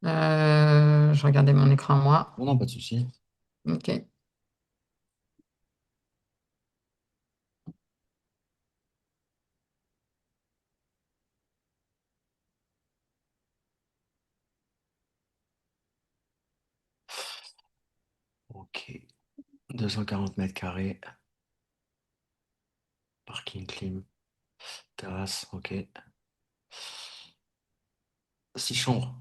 Je regardais mon écran, moi. Non, non, pas de souci. Ok. Ok. 240 m², parking clim, terrasse, ok. 6 chambres.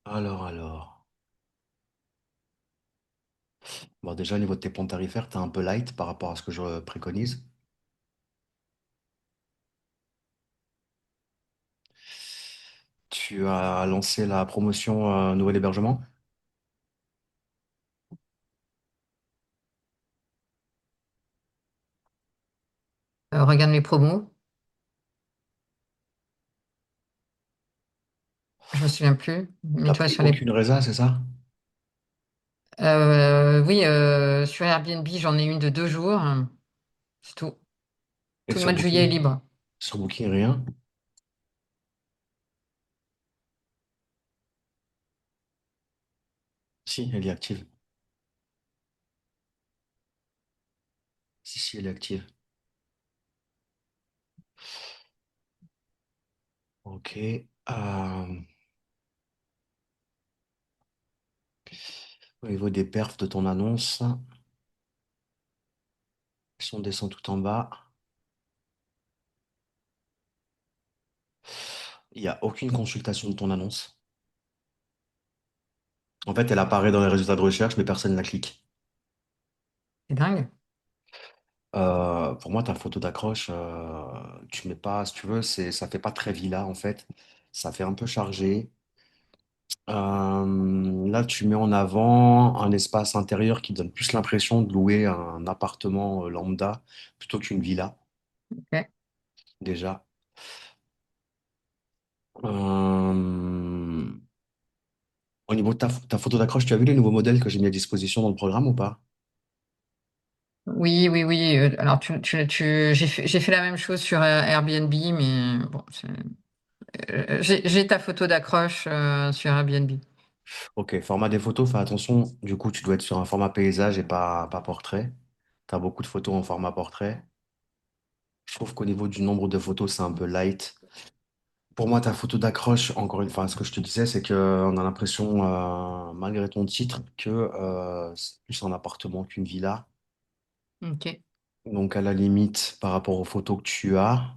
Alors. Bon, déjà, au niveau de tes plans tarifaires, t'es un peu light par rapport à ce que je préconise. Tu as lancé la promotion nouvel hébergement? Regarde mes promos. Je me souviens plus. T'as Mets-toi pris sur les. aucune résa, c'est ça? Oui, sur Airbnb, j'en ai une de 2 jours. C'est tout. Et Tout le sur mois de juillet est Booking? libre. Sur Booking, rien? Si, elle est active. Si, elle est active. Ok. Au niveau des perfs de ton annonce, si on descend tout en bas, il n'y a aucune consultation de ton annonce. En fait, elle apparaît dans les résultats de recherche, mais personne ne la clique. C'est dingue. Pour moi, ta photo d'accroche, tu mets pas, si tu veux, ça fait pas très villa en fait. Ça fait un peu chargé. Là, tu mets en avant un espace intérieur qui donne plus l'impression de louer un appartement lambda plutôt qu'une villa, Ok. déjà. Euh, Au niveau de ta photo d'accroche, tu as vu les nouveaux modèles que j'ai mis à disposition dans le programme ou pas? Oui, oui, oui. Alors, j'ai fait la même chose sur Airbnb, mais bon, j'ai ta photo d'accroche sur Airbnb. Ok, format des photos, fais attention. Du coup, tu dois être sur un format paysage et pas portrait. Tu as beaucoup de photos en format portrait. Je trouve qu'au niveau du nombre de photos, c'est un peu light. Pour moi, ta photo d'accroche, encore une fois, ce que je te disais, c'est qu'on a l'impression, malgré ton titre, que c'est plus un appartement qu'une villa. Ok. Donc, à la limite, par rapport aux photos que tu as,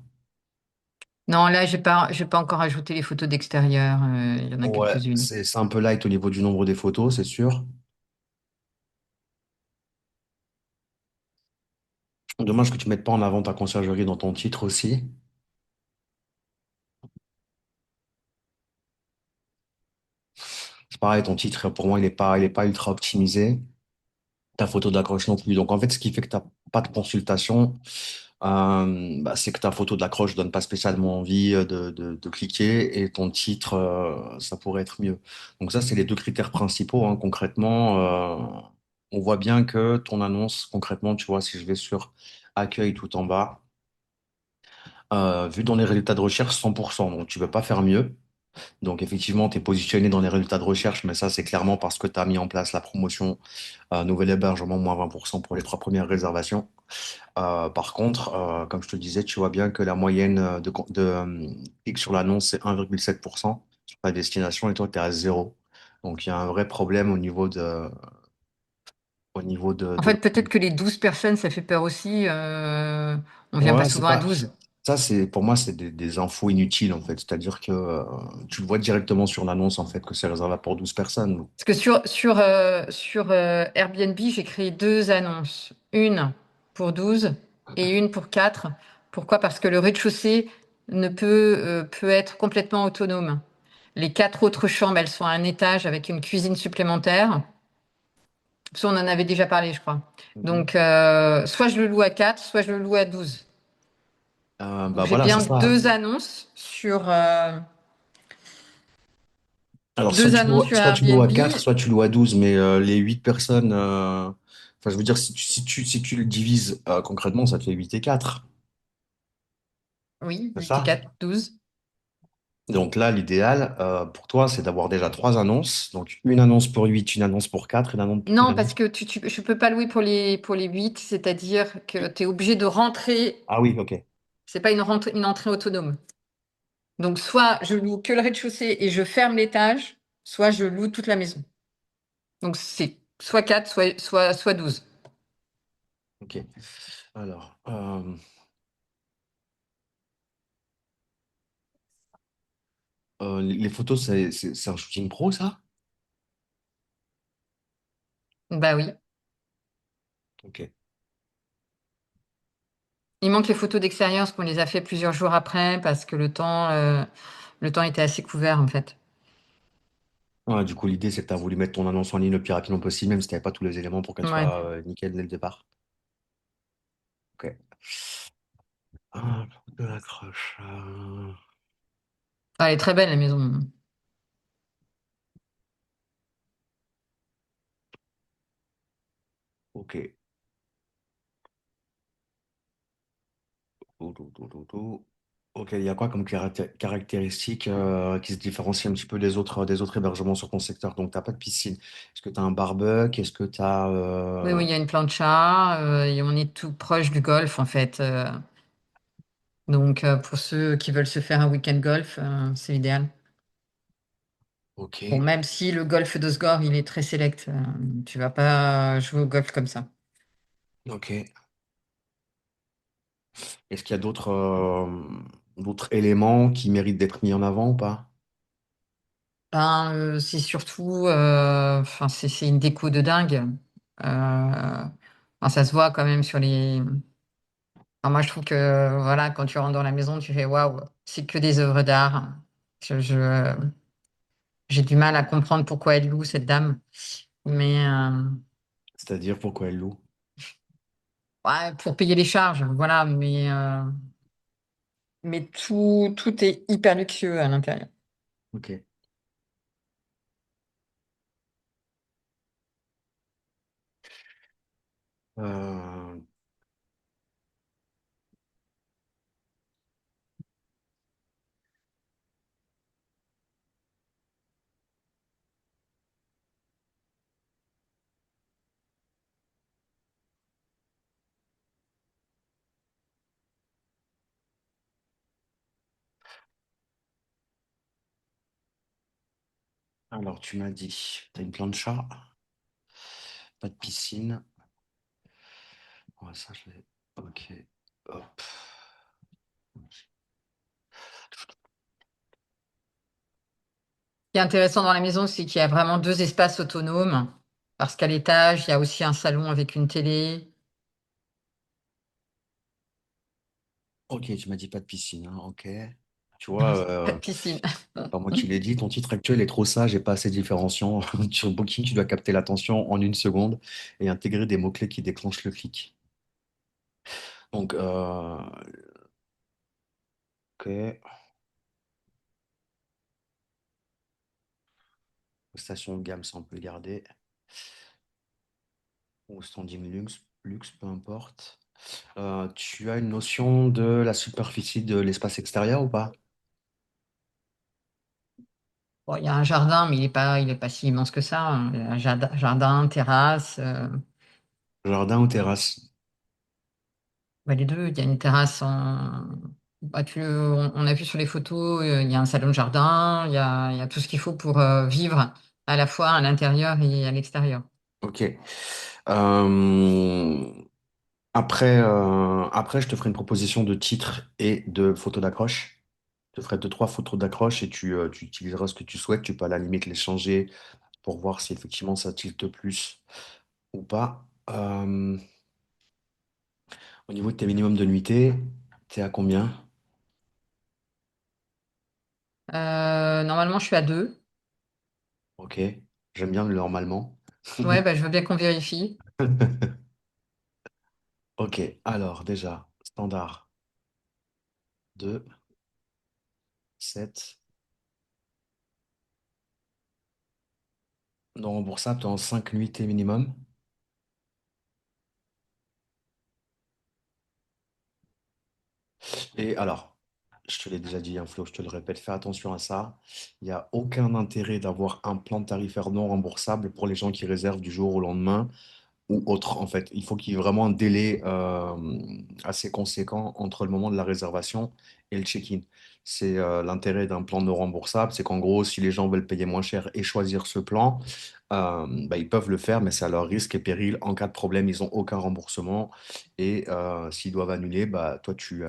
Non, là, j'ai pas encore ajouté les photos d'extérieur. Il y en a ouais, quelques-unes. c'est un peu light au niveau du nombre des photos, c'est sûr. Dommage que tu mettes pas en avant ta conciergerie dans ton titre aussi. C'est pareil, ton titre, pour moi, il est pas ultra optimisé. Ta photo d'accroche non plus. Donc, en fait, ce qui fait que tu n'as pas de consultation, bah, c'est que ta photo d'accroche donne pas spécialement envie de cliquer et ton titre, ça pourrait être mieux. Donc, ça, c'est les deux critères principaux, hein. Concrètement, on voit bien que ton annonce, concrètement, tu vois, si je vais sur accueil tout en bas, vu dans les résultats de recherche, 100%. Donc, tu ne peux pas faire mieux. Donc, effectivement, tu es positionné dans les résultats de recherche, mais ça, c'est clairement parce que tu as mis en place la promotion nouvel hébergement, moins 20% pour les 3 premières réservations. Par contre, comme je te disais, tu vois bien que la moyenne de clics sur l'annonce, c'est 1,7% sur ta destination et toi, tu es à 0. Donc, il y a un vrai problème En fait, peut-être que les 12 personnes, ça fait peur aussi. On vient pas Ouais, c'est souvent à pas. 12. Ça, pour moi, c'est des infos inutiles, en fait. C'est-à-dire que tu le vois directement sur l'annonce, en fait, que c'est réservé pour 12 personnes. Parce que sur Airbnb, j'ai créé 2 annonces. Une pour 12 et une pour 4. Pourquoi? Parce que le rez-de-chaussée peut être complètement autonome. Les 4 autres chambres, elles sont à un étage avec une cuisine supplémentaire. Ça, on en avait déjà parlé, je crois. Mhm. Donc, soit je le loue à 4, soit je le loue à 12. Donc, Bah j'ai voilà, c'est bien ça. deux annonces sur, Alors, deux annonces sur soit tu loues à Airbnb. 4 soit tu loues à 12 mais les 8 personnes, enfin, je veux dire, si tu le divises concrètement, ça te fait 8 et 4. Oui, C'est 8 et ça? 4, 12. Donc là, l'idéal pour toi, c'est d'avoir déjà trois annonces. Donc une annonce pour 8, une annonce pour 4, une Non, parce annonce. que je peux pas louer pour les 8, c'est-à-dire que tu es obligé de rentrer. Ah oui, ok. C'est pas une entrée autonome. Donc, soit je loue que le rez-de-chaussée et je ferme l'étage, soit je loue toute la maison. Donc, c'est soit 4, soit 12. Ok. Alors, les photos, c'est un shooting pro, ça? Bah oui. Ok. Il manque les photos d'extérieur parce qu'on les a fait plusieurs jours après parce que le temps était assez couvert en fait. Ouais, du coup, l'idée, c'est que tu as voulu mettre ton annonce en ligne le plus rapidement possible, même si tu n'avais pas tous les éléments pour qu'elle Ouais. soit nickel dès le départ. Ok. Ah, de l'accroche. Ah, elle est très belle la maison. Ok. Tout. Ok, il y a quoi comme caractéristiques qui se différencient un petit peu des autres hébergements sur ton secteur? Donc, tu n'as pas de piscine. Est-ce que tu as un barbecue? Est-ce que tu as... Oui, oui, il y a une plancha et on est tout proche du golf en fait. Donc pour ceux qui veulent se faire un week-end golf, c'est idéal. Ok, Bon, même si le golf d'Osgore, il est très select, tu vas pas jouer au golf comme ça. ok. Est-ce qu'il y a d'autres éléments qui méritent d'être mis en avant ou pas? Ben, c'est surtout, enfin, c'est une déco de dingue. Enfin, ça se voit quand même sur les. Enfin, moi, je trouve que voilà, quand tu rentres dans la maison, tu fais waouh, c'est que des œuvres d'art. J'ai du mal à comprendre pourquoi elle loue cette dame, mais C'est-à-dire pourquoi elle loue? ouais, pour payer les charges, voilà. Mais tout est hyper luxueux à l'intérieur. Ok. Euh, alors, tu m'as dit, tu as une plancha, pas de piscine. Ouais, ça, je l'ai. Ok. Hop. Ce qui est intéressant dans la maison, c'est qu'il y a vraiment deux espaces autonomes, parce qu'à l'étage, il y a aussi un salon avec une télé. Ok, tu m'as dit pas de piscine, hein, ok. Tu vois, Pas de piscine. pas moi qui l'ai dit, ton titre actuel est trop sage et pas assez différenciant. Sur Booking, tu dois capter l'attention en une seconde et intégrer des mots-clés qui déclenchent le clic. Donc, ok. Station de gamme, ça on peut le garder. Ou standing luxe, peu importe. Tu as une notion de la superficie de l'espace extérieur ou pas? Bon, il y a un jardin, mais il est pas si immense que ça, hein. Il y a un jardin, terrasse, Jardin ou terrasse? bah, les deux. Il y a une terrasse bah, on a vu sur les photos, il y a un salon de jardin, il y a tout ce qu'il faut pour vivre à la fois à l'intérieur et à l'extérieur. Ok. Euh, après, je te ferai une proposition de titre et de photo d'accroche. Je te ferai deux, trois photos d'accroche et tu utiliseras ce que tu souhaites. Tu peux à la limite les changer pour voir si effectivement ça tilte plus ou pas. Au niveau de tes minimums de nuitée, t'es à combien? Normalement, je suis à 2. Ok. J'aime bien le normalement. Ouais, bah, je veux bien qu'on vérifie. Ok. Alors, déjà, standard 2, 7. Non remboursable, t'es en 5 nuitées minimum. Et alors? je te l'ai déjà dit, hein, Flo, je te le répète, fais attention à ça. Il n'y a aucun intérêt d'avoir un plan tarifaire non remboursable pour les gens qui réservent du jour au lendemain ou autre, en fait. Il faut qu'il y ait vraiment un délai assez conséquent entre le moment de la réservation et le check-in. C'est l'intérêt d'un plan non remboursable, c'est qu'en gros, si les gens veulent payer moins cher et choisir ce plan, bah, ils peuvent le faire, mais c'est à leur risque et péril. En cas de problème, ils n'ont aucun remboursement. Et s'ils doivent annuler, bah, toi, tu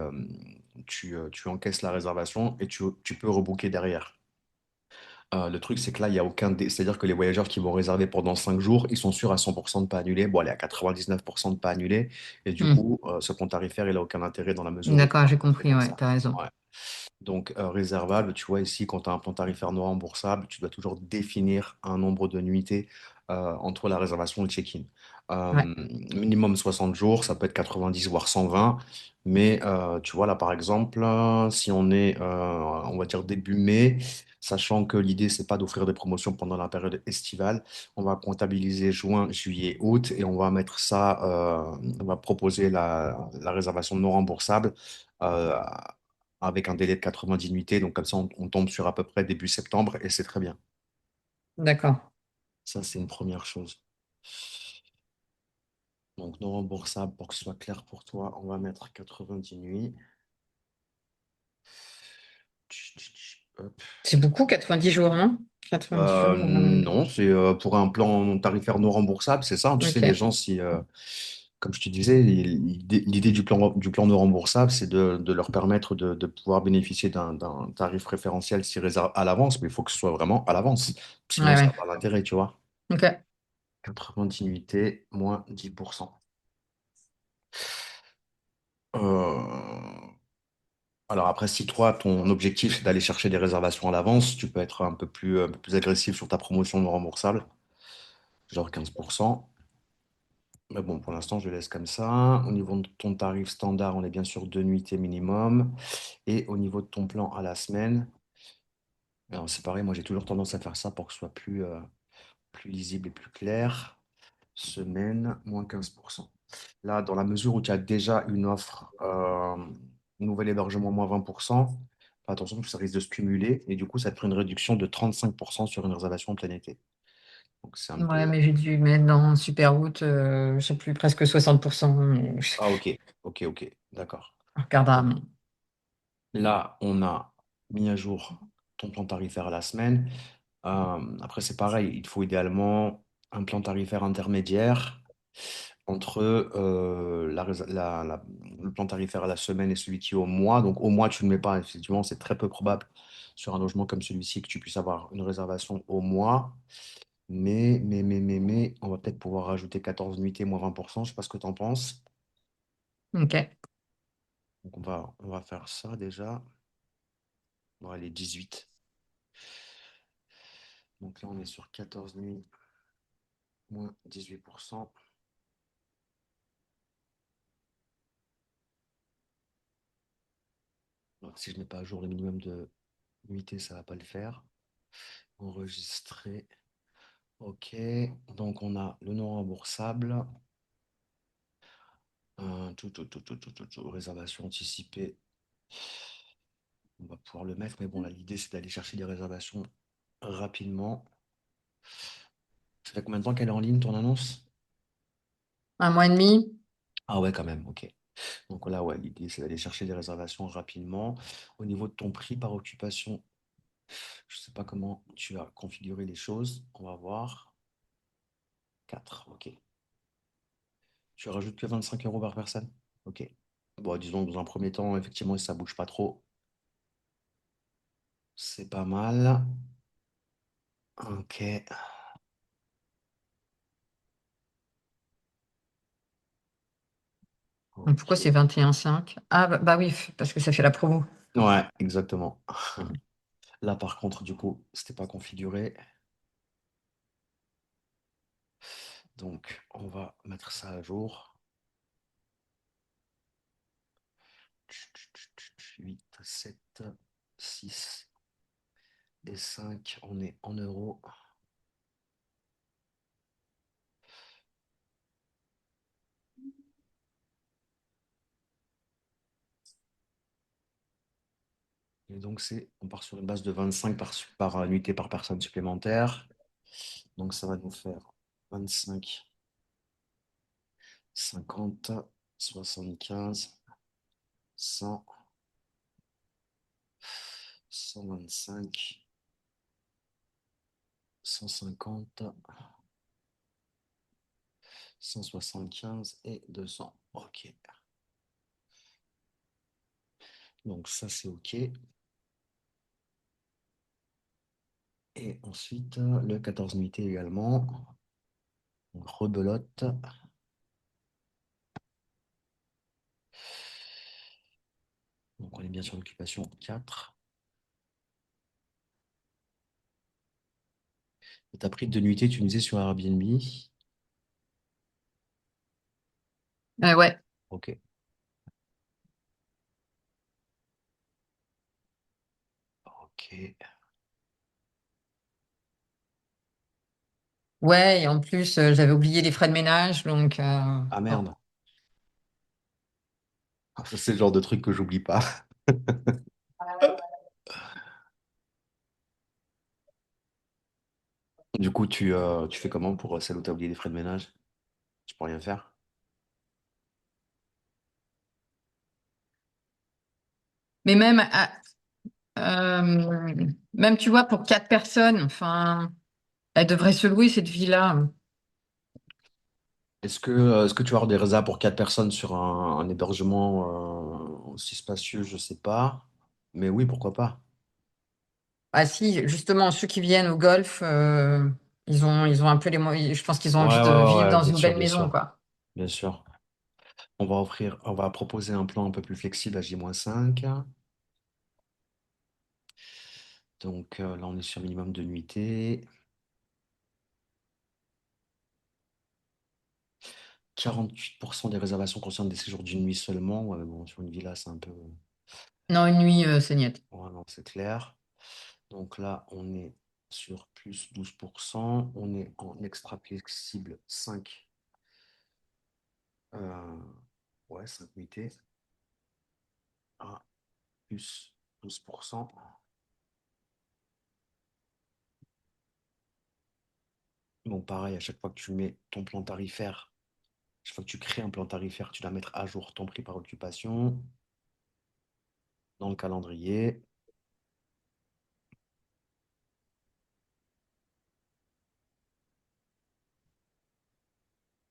encaisses la réservation et tu peux rebooker derrière. Le truc, c'est que là, il y a aucun c'est-à-dire que les voyageurs qui vont réserver pendant 5 jours, ils sont sûrs à 100% de ne pas annuler. Bon, allez, à 99% de ne pas annuler. Et du Hmm. coup, ce compte tarifaire, il n'a aucun intérêt dans la mesure où il D'accord, va j'ai fonctionner compris, comme ouais, ça. t'as raison. Ouais. Donc, réservable, tu vois, ici, quand tu as un plan tarifaire non remboursable, tu dois toujours définir un nombre de nuitées entre la réservation et le check-in. Ouais. Minimum 60 jours, ça peut être 90 voire 120. Mais tu vois, là, par exemple, si on est, on va dire, début mai, sachant que l'idée, c'est pas d'offrir des promotions pendant la période estivale, on va comptabiliser juin, juillet, août et on va mettre ça, on va proposer la réservation non remboursable. euh, avec un délai de 90 nuitées. Donc, comme ça, on tombe sur à peu près début septembre et c'est très bien. D'accord. Ça, c'est une première chose. Donc, non remboursable, pour que ce soit clair pour toi, on va mettre 90 nuits. Hop. C'est beaucoup, 90 jours, non? 90 jours. Non, c'est pour un plan tarifaire non remboursable, c'est ça. Tu sais, les Ok. gens, si, comme je te disais, l'idée du plan non remboursable, c'est de leur permettre de pouvoir bénéficier d'un tarif préférentiel s'ils réservent à l'avance, mais il faut que ce soit vraiment à l'avance. Sinon, Ouais, ça ouais. n'a pas d'intérêt, tu vois. Ok. 90 nuitées, moins 10%. Euh, Alors après, si toi, ton objectif, c'est d'aller chercher des réservations à l'avance, tu peux être un peu plus agressif sur ta promotion non remboursable, genre 15%. Mais bon, pour l'instant, je laisse comme ça. Au niveau de ton tarif standard, on est bien sûr 2 nuitées minimum. Et au niveau de ton plan à la semaine, alors c'est pareil, moi j'ai toujours tendance à faire ça pour que ce soit plus lisible et plus clair. Semaine, moins 15%. Là, dans la mesure où tu as déjà une offre, nouvel hébergement, moins 20%, fais attention parce que ça risque de se cumuler et du coup, ça te fait une réduction de 35% sur une réservation en plein été. Donc, c'est un Ouais, peu. mais j'ai dû mettre dans Super Route, je sais plus, presque 60%. Mais je sais Ah, plus. ok, ok, ok, d'accord. On regardera. Donc, là, on a mis à jour ton plan tarifaire à la semaine. Après, c'est pareil, il te faut idéalement un plan tarifaire intermédiaire entre le plan tarifaire à la semaine et celui qui est au mois. Donc, au mois, tu ne le mets pas. Effectivement, c'est très peu probable sur un logement comme celui-ci que tu puisses avoir une réservation au mois. Mais, on va peut-être pouvoir rajouter 14 nuitées moins 20%. Je ne sais pas ce que tu en penses. Ok. Donc, on va faire ça déjà. On va aller 18. Donc là, on est sur 14 nuits moins 18%. Donc, si je n'ai pas à jour le minimum de nuitées, ça ne va pas le faire. Enregistrer. Ok, donc on a le non remboursable, réservation anticipée, on va pouvoir le mettre, mais bon, là, l'idée c'est d'aller chercher des réservations rapidement. Ça fait combien de temps qu'elle est en ligne, ton annonce? Un mois et demi? Ah ouais, quand même, ok. Donc là, ouais, l'idée c'est d'aller chercher des réservations rapidement. Au niveau de ton prix par occupation, je sais pas comment tu as configuré les choses, on va voir. 4, ok. Tu rajoutes que 25 euros par personne? Ok. Bon, disons que dans un premier temps, effectivement, si ça bouge pas trop, c'est pas mal. Ok, Donc, pourquoi c'est ok. 21,5? Ah, bah oui, parce que ça fait la promo. Ouais, exactement. Là, par contre, du coup, c'était pas configuré. Donc, on va mettre ça à jour. 8, 7, 6 et 5. On est en euros. Et donc, on part sur une base de 25 par nuitée par personne supplémentaire. Donc, ça va nous faire 25, 50, 75, 100, 125, 150, 175 et 200. OK. Donc, ça, c'est OK. Et ensuite, le 14 nuitées également. On rebelote. Donc, on est bien sur l'occupation 4. Et t'as pris 2 nuitées, tu me disais, sur Airbnb. Ouais. OK. OK. Ouais, et en plus, j'avais oublié les frais de ménage, donc Ah bon. merde. Ça, c'est le genre de truc que j'oublie pas. Du coup, tu fais comment pour celle où t'as oublié les frais de ménage? Tu peux rien faire? Mais même tu vois, pour 4 personnes, enfin, elle devrait se louer cette villa. Est-ce que tu vas avoir des réserves pour 4 personnes sur un hébergement aussi spacieux? Je sais pas. Mais oui, pourquoi pas? Ah si, justement, ceux qui viennent au golf, ils ont un peu les moyens. Je pense qu'ils ont Ouais, envie ouais, de ouais, vivre ouais, dans bien une sûr, belle bien maison, sûr, quoi. bien sûr. On va proposer un plan un peu plus flexible à J-5. Donc là, on est sur minimum de nuitées. 48% des réservations concernent des séjours d'une nuit seulement. Ouais, mais bon, sur une villa, c'est un peu. Non, une nuit, c'est niet. Ouais, non, c'est clair. Donc là, on est sur plus 12%. On est en extra flexible 5. euh, ouais, 5 nuitées à plus 12%. Bon, pareil, à chaque fois que tu mets ton plan tarifaire, chaque fois que tu crées un plan tarifaire, tu dois mettre à jour ton prix par occupation dans le calendrier.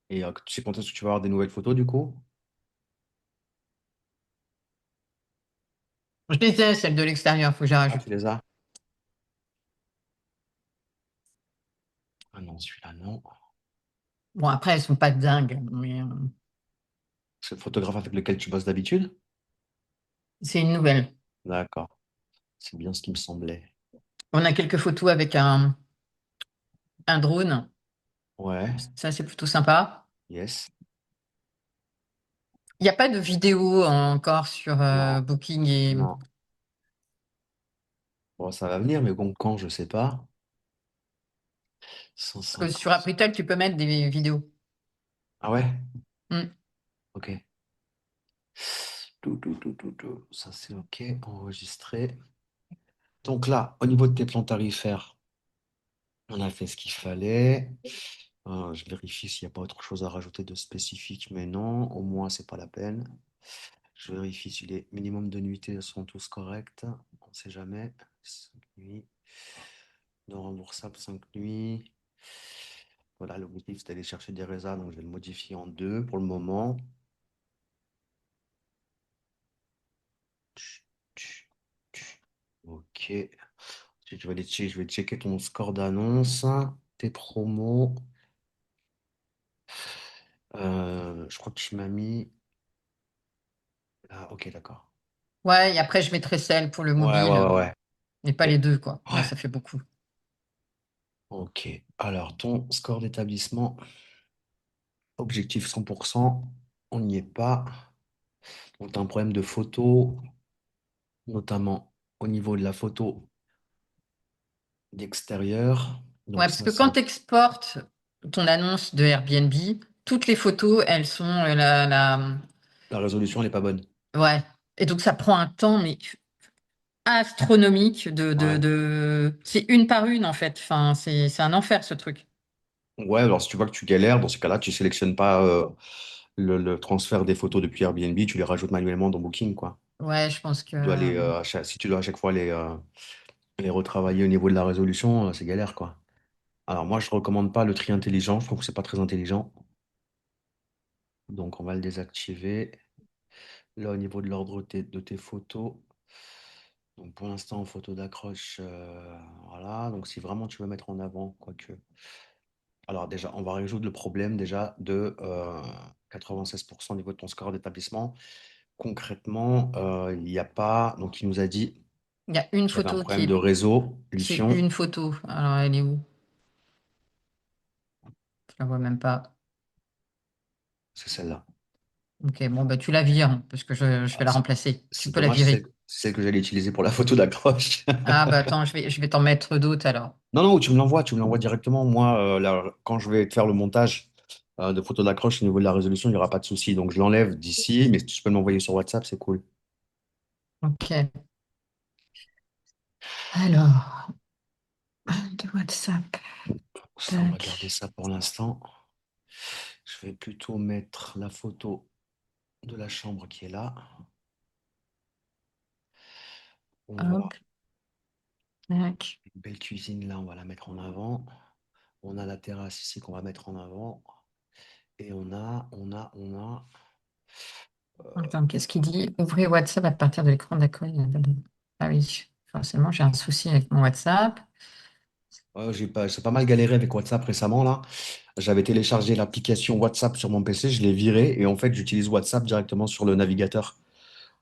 Et tu sais quand est-ce que tu vas avoir des nouvelles photos du coup? Je les ai, celles de l'extérieur, faut que j'y Ah, rajoute. tu les as? Ah non, celui-là, non. Bon, après, elles sont pas dingues, mais C'est le photographe avec lequel tu bosses d'habitude? c'est une nouvelle. D'accord, c'est bien ce qui me semblait. On a quelques photos avec un drone. Ouais, Ça, c'est plutôt sympa. yes. Il n'y a pas de vidéo encore sur Non, Booking et non. Bon, ça va venir, mais bon, quand, je sais pas. parce que sur 150. Apritel, tu peux mettre des vidéos. Ah ouais? Hmm. Ok. Tout. Ça, c'est ok. Enregistré. Donc là, au niveau de tes plans tarifaires, on a fait ce qu'il fallait. Je vérifie s'il n'y a pas autre chose à rajouter de spécifique, mais non, au moins, c'est pas la peine. Je vérifie si les minimums de nuitées sont tous corrects. On ne sait jamais. 5 nuits. Non remboursable, 5 nuits. Voilà, l'objectif, c'est d'aller chercher des résas, donc je vais le modifier en 2 pour le moment. Tch, tch, tch. Ok. Ensuite, je vais checker ton score d'annonce, tes promos. Je crois que tu m'as mis. Ah, ok, d'accord. Ouais, et après, je mettrai celle pour le Ouais, mobile, ouais, ouais, ouais. et pas Et- les deux, quoi. Là, ouais. ça fait beaucoup. Ok. Alors, ton score d'établissement, objectif 100%, on n'y est pas. Donc, tu as un problème de photo, notamment au niveau de la photo d'extérieur. Ouais, Donc, parce ça, que quand c'est. tu exportes ton annonce de Airbnb, toutes les photos, elles sont La résolution, elle n'est pas bonne. Ouais. Et donc, ça prend un temps, mais astronomique Ouais. C'est une par une, en fait. Enfin, c'est un enfer, ce truc. Ouais, alors si tu vois que tu galères, dans ce cas-là, tu sélectionnes pas le transfert des photos depuis Airbnb, tu les rajoutes manuellement dans Booking, quoi. Ouais, je pense que... Tu dois si tu dois à chaque fois les retravailler au niveau de la résolution, c'est galère, quoi. Alors moi, je recommande pas le tri intelligent, je trouve que c'est pas très intelligent. Donc on va le désactiver. Là, au niveau de l'ordre de tes photos, donc pour l'instant, photo d'accroche, voilà. Donc si vraiment tu veux mettre en avant, quoique. Alors déjà, on va résoudre le problème déjà de 96% au niveau de ton score d'établissement. Concrètement, il n'y a pas, donc il nous a dit il y a une qu'il y avait un photo problème de réseau, c'est Lithium, une photo. Alors, elle est où? Je la vois même pas. c'est celle-là. Ok, bon, bah, tu la vires, parce que je vais Ah, la remplacer. Tu c'est peux la dommage, virer. c'est celle que j'allais utiliser pour la photo d'accroche. Ah, bah, attends, je vais t'en mettre d'autres, alors. Non, non, tu me l'envoies directement. Moi, quand je vais te faire le montage de photos d'accroche au niveau de la résolution, il n'y aura pas de souci. Donc, je l'enlève d'ici, mais si tu peux m'envoyer sur WhatsApp, c'est cool. Ok. Alors, de WhatsApp. Ça, on va garder Tac. ça pour l'instant. Je vais plutôt mettre la photo de la chambre qui est là. On Hop, voit tac. une belle cuisine là, on va la mettre en avant. On a la terrasse ici qu'on va mettre en avant. Et on a. Attends, qu'est-ce qu'il dit? Ouvrez WhatsApp à partir de l'écran d'accueil. Ah oui, forcément, j'ai un souci avec mon WhatsApp. J'ai pas mal galéré avec WhatsApp récemment là. J'avais téléchargé l'application WhatsApp sur mon PC, je l'ai viré et en fait j'utilise WhatsApp directement sur le navigateur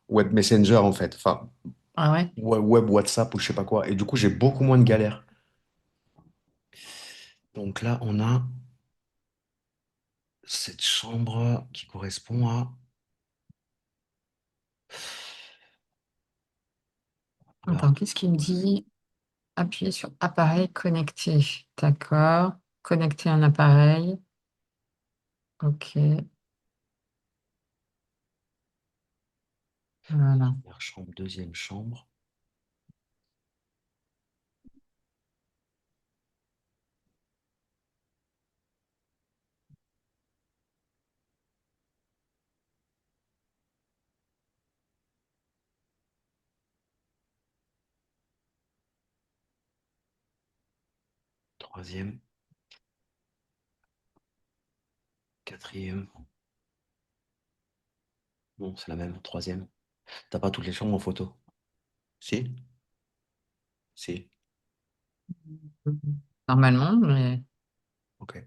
Web Messenger en fait. Enfin, Ah ouais? Web WhatsApp ou je sais pas quoi. Et du coup j'ai beaucoup moins de galères. Donc là on a cette chambre qui correspond à... Alors, Attends, qu'est-ce qu'il me dit? Appuyez sur appareil connecté. D'accord. Connecter un appareil. Ok. Voilà. première chambre, deuxième chambre, troisième, quatrième. Non, c'est la même, troisième. T'as pas toutes les chambres en photo? Si? Si. Normalement, mais... Ok.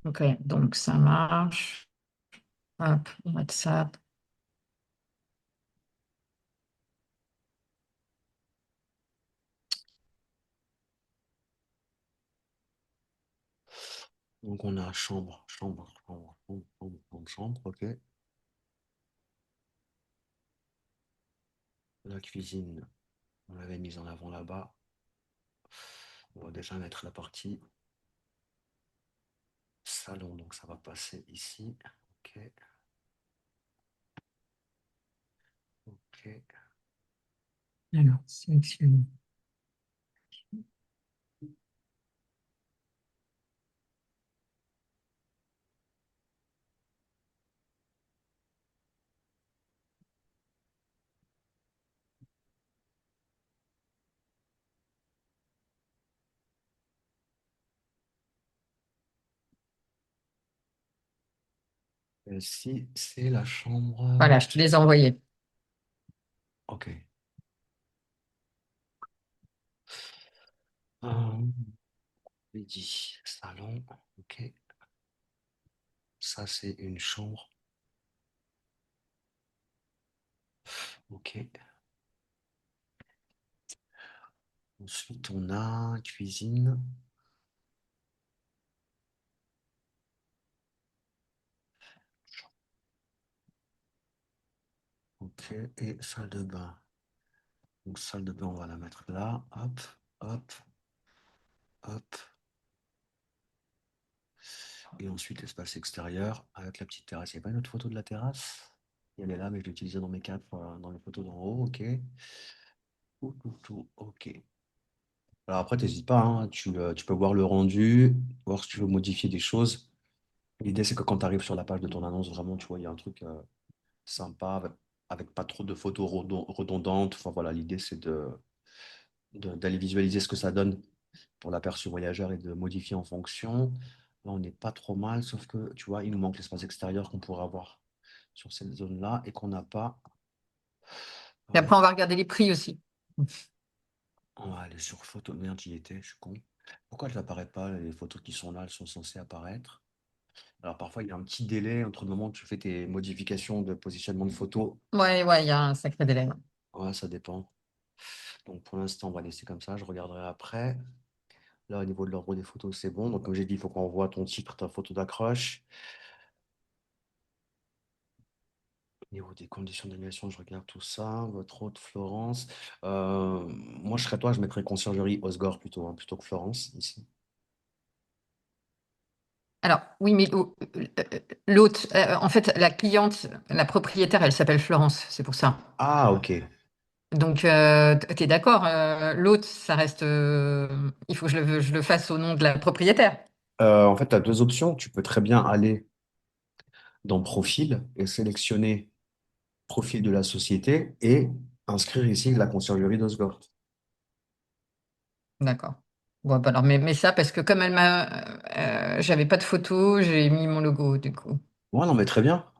Ok, donc ça marche. Hop, WhatsApp. Donc on a chambre, ok. La cuisine, on l'avait mise en avant là-bas. On va déjà mettre la partie salon, donc ça va passer ici. Ok, ok. Alors, sélectionner. Si c'est la chambre. Voilà, je te les ai envoyés. Ok. Euh, j'ai dit salon. Ok. Ça, c'est une chambre. Ok. Ensuite, on a cuisine. Ok. Et salle de bain. Donc, salle de bain, on va la mettre là. Hop, hop, hop. Et ensuite, espace extérieur avec la petite terrasse. Il n'y a pas une autre photo de la terrasse? Elle est là, mais je l'ai utilisée dans mes cadres, dans les photos d'en haut. Ok. Ok. Alors après, t'hésites pas, hein, tu peux voir le rendu, voir si tu veux modifier des choses. L'idée, c'est que quand tu arrives sur la page de ton annonce, vraiment, tu vois, il y a un truc sympa, avec pas trop de photos redondantes. Enfin voilà, l'idée, c'est d'aller visualiser ce que ça donne pour l'aperçu voyageur et de modifier en fonction. Là, on n'est pas trop mal, sauf que, tu vois, il nous manque l'espace extérieur qu'on pourrait avoir sur cette zone-là et qu'on n'a pas. Et Euh, après, on va regarder les prix aussi. on va aller sur photo. Merde, j'y étais, je suis con. Pourquoi elles n'apparaissent pas? Les photos qui sont là, elles sont censées apparaître. Alors parfois, il y a un petit délai entre le moment où tu fais tes modifications de positionnement de photo. Ouais, ouais, il y a un sacré délai. Ouais. Ouais, ça dépend. Donc pour l'instant, on va laisser comme ça. Je regarderai après. Là, au niveau de l'ordre des photos, c'est bon. Donc comme j'ai dit, il faut qu'on voit ton titre, ta photo d'accroche. Au niveau des conditions d'annulation, je regarde tout ça. Votre hôte, Florence. Moi, je serais toi, je mettrais conciergerie Osgore plutôt, hein, plutôt que Florence, ici. Alors, oui, mais l'autre, en fait, la cliente, la propriétaire, elle s'appelle Florence, c'est pour ça. Ah, ok. Donc, tu es d'accord, l'autre, ça reste. Il faut que je le fasse au nom de la propriétaire. En fait, tu as deux options. Tu peux très bien aller dans Profil et sélectionner Profil de la société et inscrire ici la conciergerie d'Osgore. D'accord. Bon, bah alors, mais ça, parce que comme j'avais pas de photo, j'ai mis mon logo, du coup. Ouais, non, mais très bien.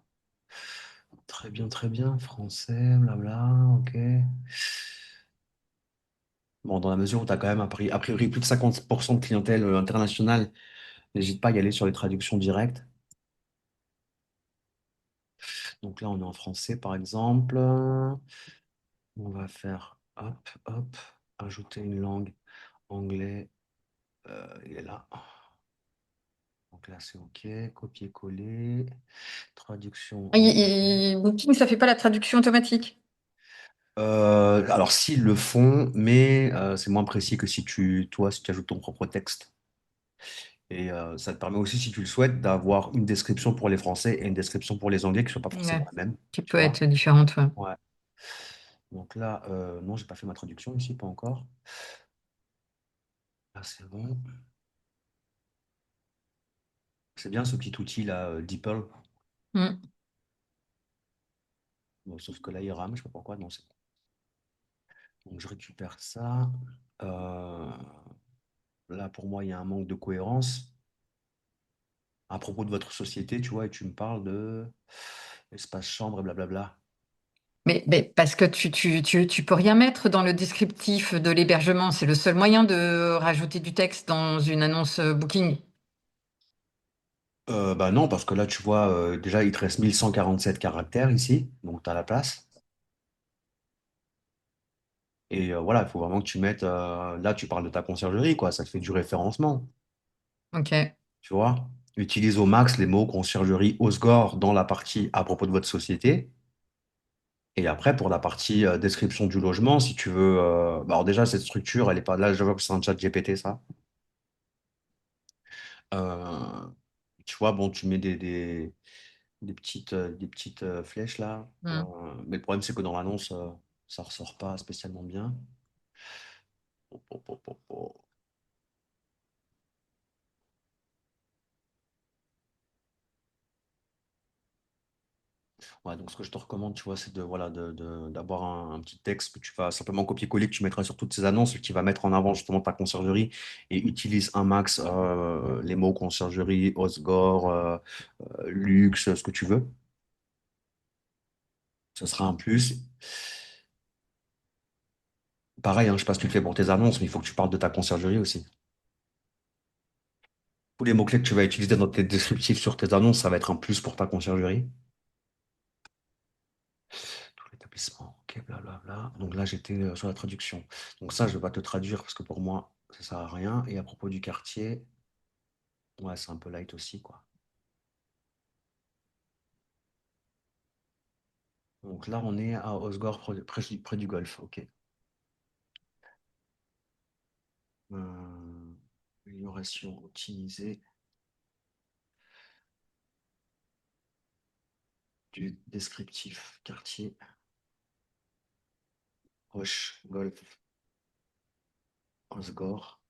Très bien, très bien. Français, blabla, ok. Bon, dans la mesure où tu as quand même a priori plus de 50% de clientèle internationale, n'hésite pas à y aller sur les traductions directes. Donc là, on est en français, par exemple. On va faire hop, hop, ajouter une langue, anglais, il est là. Donc là, c'est OK. Copier-coller, traduction anglais. Booking, ça fait pas la traduction automatique. Alors, s'ils le font, mais c'est moins précis que si tu ajoutes ton propre texte. Et ça te permet aussi, si tu le souhaites, d'avoir une description pour les Français et une description pour les Anglais qui ne sont pas forcément Ouais. la même, Qui tu peut vois. être différente, ouais. Ouais. Donc là, non, j'ai pas fait ma traduction ici, pas encore. Là, c'est bon. C'est bien ce petit outil là, DeepL. Hmm. Bon, sauf que là, il rame, je sais pas pourquoi. Non, c'est bon. Donc je récupère ça. Euh, Là, pour moi, il y a un manque de cohérence. À propos de votre société, tu vois, et tu me parles de espace chambre et blablabla. Mais parce que tu peux rien mettre dans le descriptif de l'hébergement. C'est le seul moyen de rajouter du texte dans une annonce Booking. Bah non, parce que là, tu vois, déjà, il te reste 1147 caractères ici, donc tu as la place. Et voilà, il faut vraiment que tu mettes. Là, tu parles de ta conciergerie, quoi. Ça te fait du référencement, Ok. tu vois. Utilise au max les mots conciergerie Osgore dans la partie à propos de votre société. Et après, pour la partie description du logement, si tu veux. Bah, alors, déjà, cette structure, elle est pas. Là, je vois que c'est un chat GPT, ça. Euh, Tu vois, bon, tu mets des petites flèches là. Hmm. Mais le problème, c'est que dans l'annonce, ça ressort pas spécialement bien. Po, po, po, po, po. Ouais, donc ce que je te recommande, tu vois, c'est de, voilà, d'avoir un petit texte que tu vas simplement copier-coller, que tu mettras sur toutes ces annonces, qui va mettre en avant justement ta conciergerie et utilise un max les mots conciergerie, Osgore, luxe, ce que tu veux. Ce sera un plus. Pareil, hein, je sais pas si tu le fais pour tes annonces, mais il faut que tu parles de ta conciergerie aussi. Tous les mots-clés que tu vas utiliser dans tes descriptifs sur tes annonces, ça va être un plus pour ta conciergerie. Tout l'établissement, ok, blablabla. Donc là, j'étais sur la traduction. Donc ça, je vais pas te traduire parce que pour moi, ça sert à rien. Et à propos du quartier, ouais, c'est un peu light aussi, quoi. Donc là, on est à Osgore, près du golfe, ok. Euh, Amélioration optimisée du descriptif quartier. Roche, Golf, Osgore,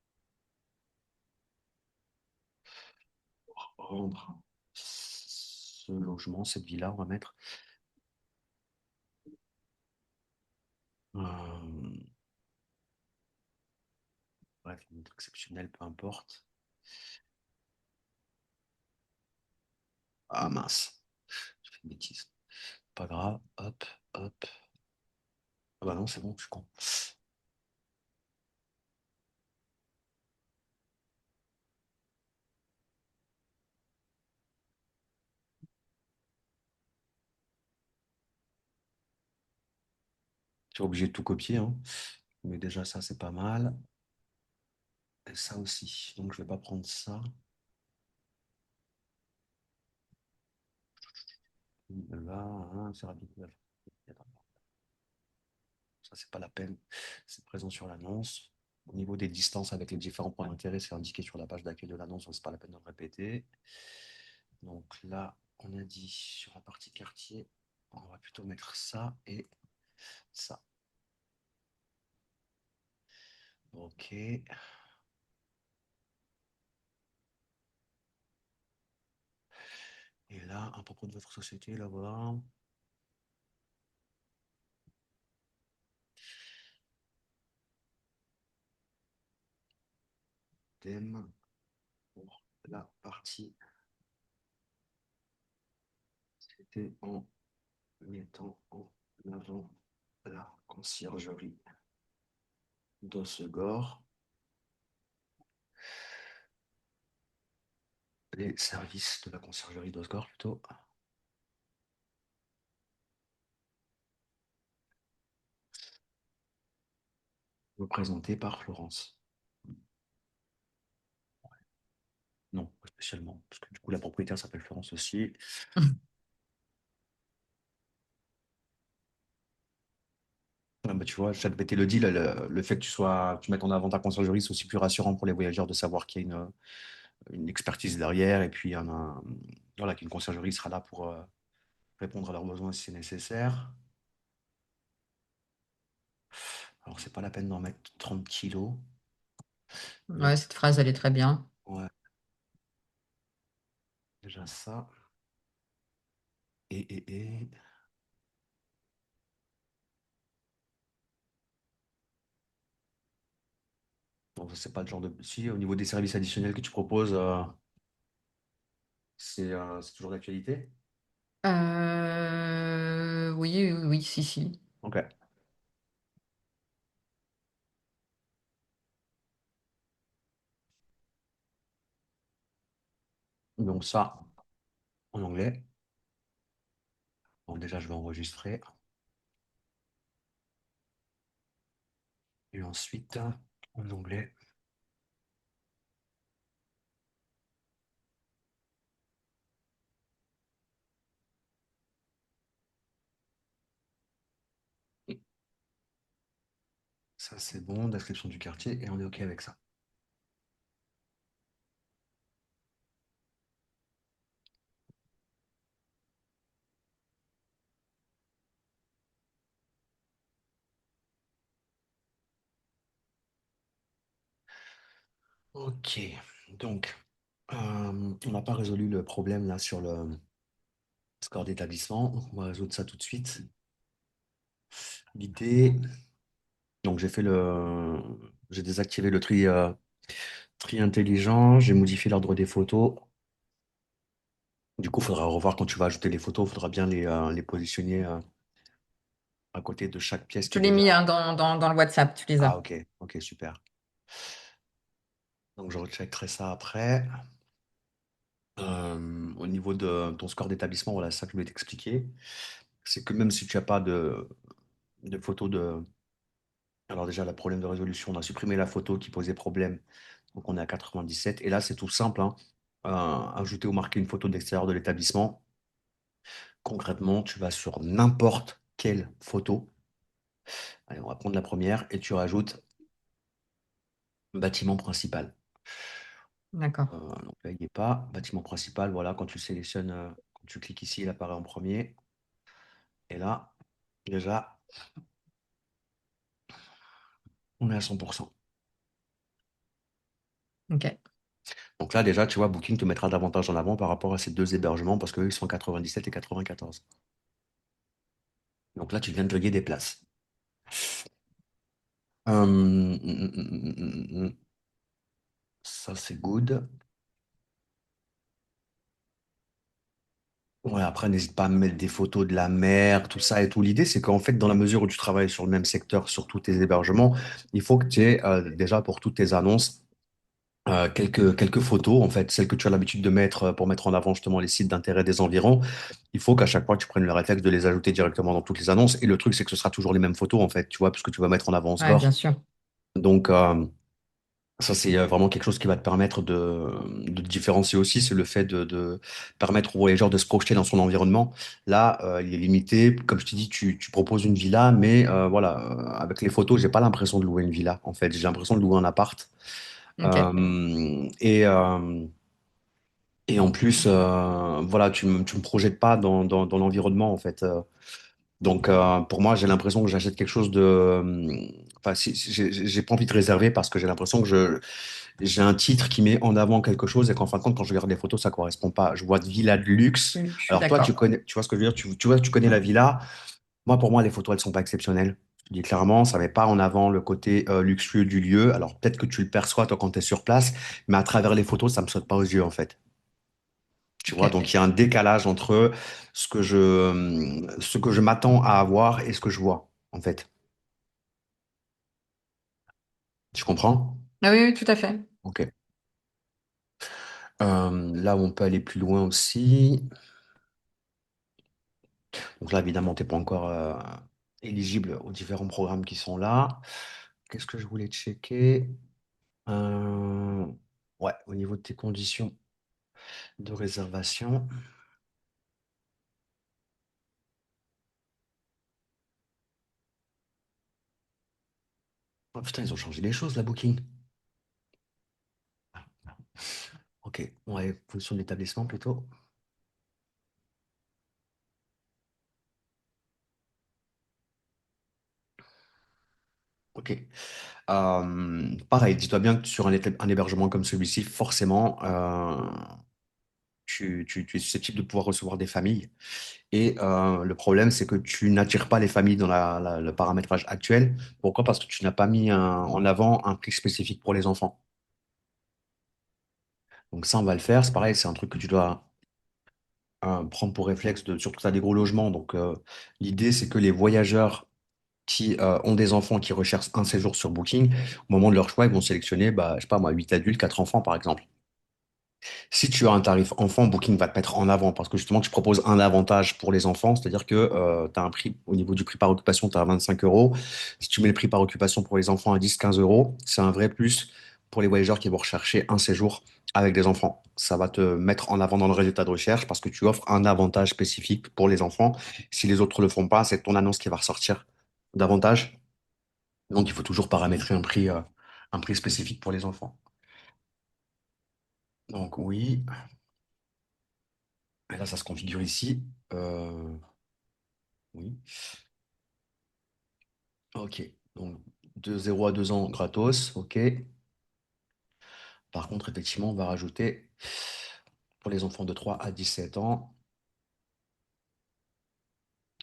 rendre ce logement, cette villa, on va mettre. Euh, bref, une note exceptionnelle, peu importe. Ah mince, j'ai fait une bêtise. Pas grave, hop, hop. Ah bah non, c'est bon, je suis con. Tu es obligé de tout copier, hein. Mais déjà, ça, c'est pas mal. Et ça aussi. Donc, je vais pas prendre ça. Là, hein, c'est rapide. Ça, c'est pas la peine. C'est présent sur l'annonce. Au niveau des distances avec les différents points d'intérêt, c'est indiqué sur la page d'accueil de l'annonce, donc c'est pas la peine de le répéter. Donc là, on a dit sur la partie quartier, on va plutôt mettre ça et ça. Ok. Et là, à propos de votre société, là, voilà. Thème pour la partie, c'était en mettant en avant la conciergerie d'Ossegor, les services de la conciergerie d'Osgore plutôt, représentés par Florence. Non, pas spécialement, parce que du coup la propriétaire s'appelle Florence aussi. Ah bah, tu vois, ChatGPT le dit, le fait que tu mettes en avant ta conciergerie, c'est aussi plus rassurant pour les voyageurs de savoir qu'il y a une expertise derrière et puis voilà, qu'une conciergerie sera là pour répondre à leurs besoins si c'est nécessaire. Alors, c'est pas la peine d'en mettre 30 kilos. Ouais, Donc, cette phrase, elle est très bien. ouais, déjà ça. Et. Donc, c'est pas le genre de. Si, au niveau des services additionnels que tu proposes, c'est toujours d'actualité. Oui, oui, oui, si, si. Ok. Donc, ça, en anglais. Donc, déjà, je vais enregistrer. Et ensuite, en anglais. Ça, c'est bon. Description du quartier. Et on est OK avec ça. OK. Donc, on n'a pas résolu le problème là sur le score d'établissement. On va résoudre ça tout de suite. L'idée. Donc, j'ai désactivé le tri intelligent. J'ai modifié l'ordre des photos. Du coup, il faudra revoir quand tu vas ajouter les photos. Il faudra bien les positionner à côté de chaque pièce Je qui est l'ai mis déjà. hein, dans le WhatsApp, tu les Ah, as. OK. OK, super. Donc, je recheckerai ça après. Au niveau de ton score d'établissement, voilà, c'est ça que je voulais t'expliquer. C'est que même si tu n'as pas de photos de. Alors, déjà, le problème de résolution, on a supprimé la photo qui posait problème. Donc, on est à 97. Et là, c'est tout simple, hein. Ajouter ou marquer une photo de l'extérieur de l'établissement. Concrètement, tu vas sur n'importe quelle photo. Allez, on va prendre la première et tu rajoutes bâtiment principal. D'accord. Donc là, il n'y est pas. Bâtiment principal, voilà, quand tu sélectionnes, quand tu cliques ici, il apparaît en premier. Et là, déjà, On est à 100%. Ok. Donc là, déjà, tu vois, Booking te mettra davantage en avant par rapport à ces deux hébergements parce qu'eux, ils sont 97 et 94. Donc là, tu viens de griller des places. Ça, c'est good. Ouais, après, n'hésite pas à me mettre des photos de la mer, tout ça et tout. L'idée, c'est qu'en fait, dans la mesure où tu travailles sur le même secteur, sur tous tes hébergements, il faut que tu aies déjà pour toutes tes annonces quelques photos, en fait, celles que tu as l'habitude de mettre pour mettre en avant justement les sites d'intérêt des environs. Il faut qu'à chaque fois, tu prennes le réflexe de les ajouter directement dans toutes les annonces. Et le truc, c'est que ce sera toujours les mêmes photos, en fait, tu vois, parce que tu vas mettre en avant Ouais, bien sport. sûr. Donc, ça, c'est vraiment quelque chose qui va te permettre de te différencier aussi. C'est le fait de permettre aux voyageurs de se projeter dans son environnement. Là, il est limité. Comme je t'ai dit, tu proposes une villa, mais voilà, avec les photos, j'ai pas l'impression de louer une villa, en fait. J'ai l'impression de louer un appart. Ok. Euh, et, euh, et en plus, voilà, tu me projettes pas dans l'environnement, en fait. Donc, pour moi, j'ai l'impression que j'achète quelque chose de. Enfin, j'ai pas envie de réserver parce que j'ai l'impression que j'ai un titre qui met en avant quelque chose et qu'en fin de compte, quand je regarde les photos, ça correspond pas. Je vois de villa de luxe. Je suis Alors, toi, tu d'accord. connais, tu vois ce que je veux dire? Tu vois, tu connais la villa. Moi, pour moi, les photos, elles sont pas exceptionnelles. Je te dis clairement, ça met pas en avant le côté luxueux du lieu. Alors, peut-être que tu le perçois, toi, quand tu es sur place, mais à travers les photos, ça me saute pas aux yeux, en fait. Tu vois, Ok. donc il y a un décalage entre ce que je m'attends à avoir et ce que je vois, en fait. Tu comprends? Ah oui, oui, tout à fait. Ok. Là où on peut aller plus loin aussi. Donc là, évidemment, tu n'es pas encore éligible aux différents programmes qui sont là. Qu'est-ce que je voulais checker? Euh, Ouais, au niveau de tes conditions de réservation. Oh putain, ils ont changé les choses, la Booking. Ok, ouais, fonction de l'établissement plutôt. Ok. Pareil, dis-toi bien que sur un hébergement comme celui-ci, forcément, tu es susceptible de pouvoir recevoir des familles. Et le problème, c'est que tu n'attires pas les familles dans le paramétrage actuel. Pourquoi? Parce que tu n'as pas mis en avant un prix spécifique pour les enfants. Donc ça, on va le faire. C'est pareil, c'est un truc que tu dois prendre pour réflexe, surtout que tu as des gros logements. Donc l'idée, c'est que les voyageurs qui ont des enfants qui recherchent un séjour sur Booking, au moment de leur choix, ils vont sélectionner, bah, je sais pas moi, 8 adultes, 4 enfants, par exemple. Si tu as un tarif enfant, Booking va te mettre en avant parce que justement, tu proposes un avantage pour les enfants, c'est-à-dire que tu as un prix au niveau du prix par occupation, tu as 25 euros. Si tu mets le prix par occupation pour les enfants à 10-15 euros, c'est un vrai plus pour les voyageurs qui vont rechercher un séjour avec des enfants. Ça va te mettre en avant dans le résultat de recherche parce que tu offres un avantage spécifique pour les enfants. Si les autres ne le font pas, c'est ton annonce qui va ressortir davantage. Donc, il faut toujours paramétrer un prix spécifique pour les enfants. Donc, oui. Et là, ça se configure ici. Oui. Ok. Donc, de 0 à 2 ans gratos. Ok. Par contre, effectivement, on va rajouter pour les enfants de 3 à 17 ans.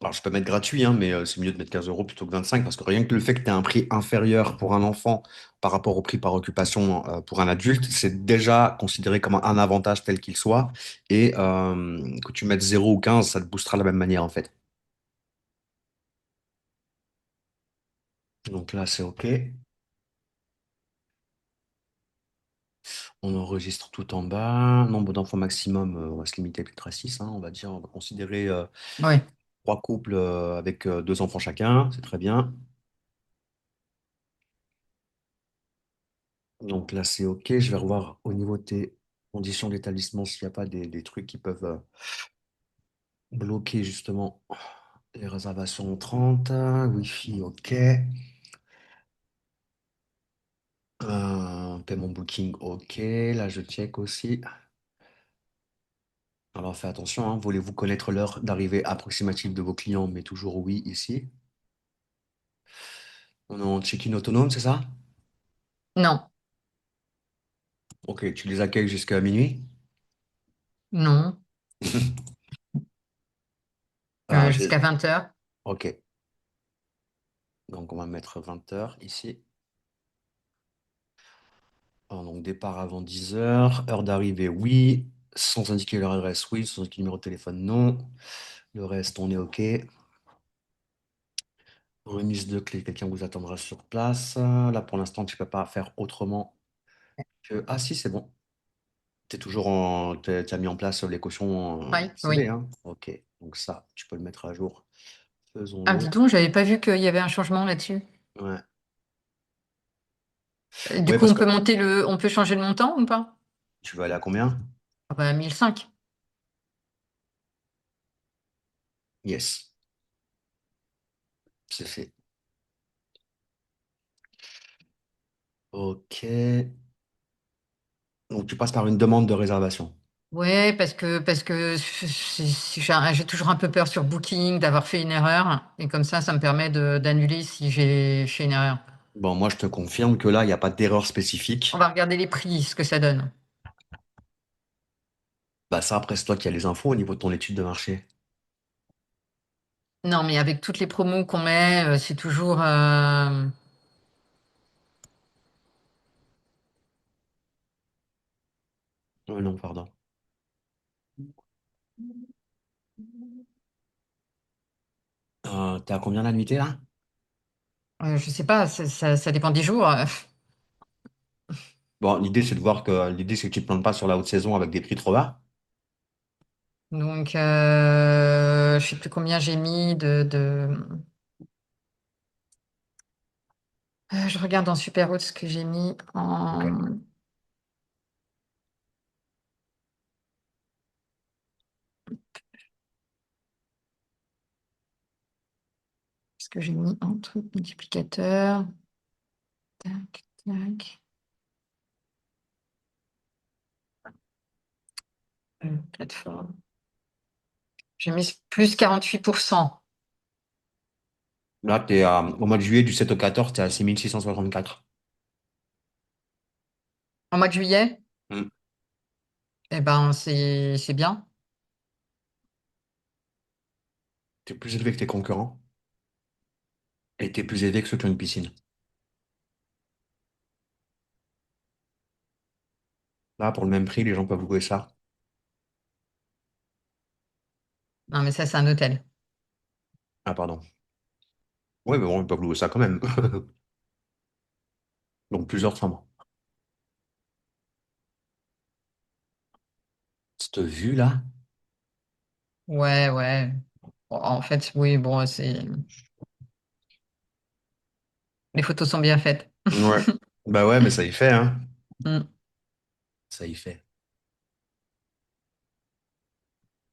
Alors, je peux mettre gratuit, hein, mais c'est mieux de mettre 15 euros plutôt que 25 parce que rien que le fait que tu aies un prix inférieur pour un enfant par rapport au prix par occupation pour un adulte, c'est déjà considéré comme un avantage tel qu'il soit. Et que tu mettes 0 ou 15, ça te boostera de la même manière en fait. Donc là, c'est OK. On enregistre tout en bas. Nombre d'enfants maximum, on va se limiter peut-être à 6, hein, on va dire. On va considérer Oui. 3 couples avec 2 enfants chacun. C'est très bien. Donc là, c'est OK. Je vais revoir au niveau de tes conditions d'établissement s'il n'y a pas des trucs qui peuvent bloquer justement les réservations en 30. Wi-Fi, OK. Paiement booking, OK. Là, je check aussi. Alors, faites attention, hein. Voulez-vous connaître l'heure d'arrivée approximative de vos clients? Mais toujours oui ici. On est en check-in autonome, c'est ça? Non, Ok, tu les accueilles jusqu'à minuit? non, Ah, jusqu'à 20 heures. ok, donc on va mettre 20 heures ici. Donc départ avant 10 heures, heure d'arrivée, oui. Sans indiquer leur adresse, oui. Sans indiquer le numéro de téléphone, non. Le reste, on est ok. Remise de clé, quelqu'un vous attendra sur place. Là, pour l'instant, tu peux pas faire autrement que... Ah si, c'est bon. T'es toujours en... T'as mis en place les cautions Oui, CD, oui. hein? Ok, donc ça, tu peux le mettre à jour. Ah, dis Faisons-le. donc, j'avais pas vu qu'il y avait un changement là-dessus. Ouais. Du Ouais, coup, parce on que peut on peut changer le montant ou pas? tu veux aller à combien? Ah bah, 1005. Yes, c'est fait. Ok. Donc tu passes par une demande de réservation. Ouais, parce que j'ai toujours un peu peur sur Booking d'avoir fait une erreur. Et comme ça me permet d'annuler si j'ai fait une erreur. Bon, moi, je te confirme que là, il n'y a pas d'erreur On spécifique. va regarder les prix, ce que ça donne. Bah ça, après, c'est toi qui as les infos au niveau de ton étude de marché. Non, mais avec toutes les promos qu'on met, c'est toujours. Non, pardon. T'es à combien la nuitée, là? Je sais pas, ça dépend des jours. Bon, l'idée, c'est que tu ne te plantes pas sur la haute saison avec des prix trop bas. Donc, je sais plus combien j'ai mis je regarde en super haute ce que j'ai mis Ok. en. Ce que j'ai mis en truc multiplicateur. Tac, tac. Plateforme. J'ai mis plus 48%. Là, au mois de juillet, du 7 au 14, tu es à 6 664. En mois de juillet, Hmm. eh ben, c'est bien. T'es plus élevé que tes concurrents et t'es plus élevé que ceux qui ont une piscine. Là, pour le même prix, les gens peuvent louer ça. Non, mais ça, c'est un hôtel. Ah, pardon. Oui, mais bon, ils peuvent louer ça quand même. Donc, plusieurs chambres. Cette vue-là, Ouais, ouais. Bon, en fait, oui, bon, les photos sont bien faites. ouais. Bah ouais, mais ça y fait, hein. Mm. Ça y fait.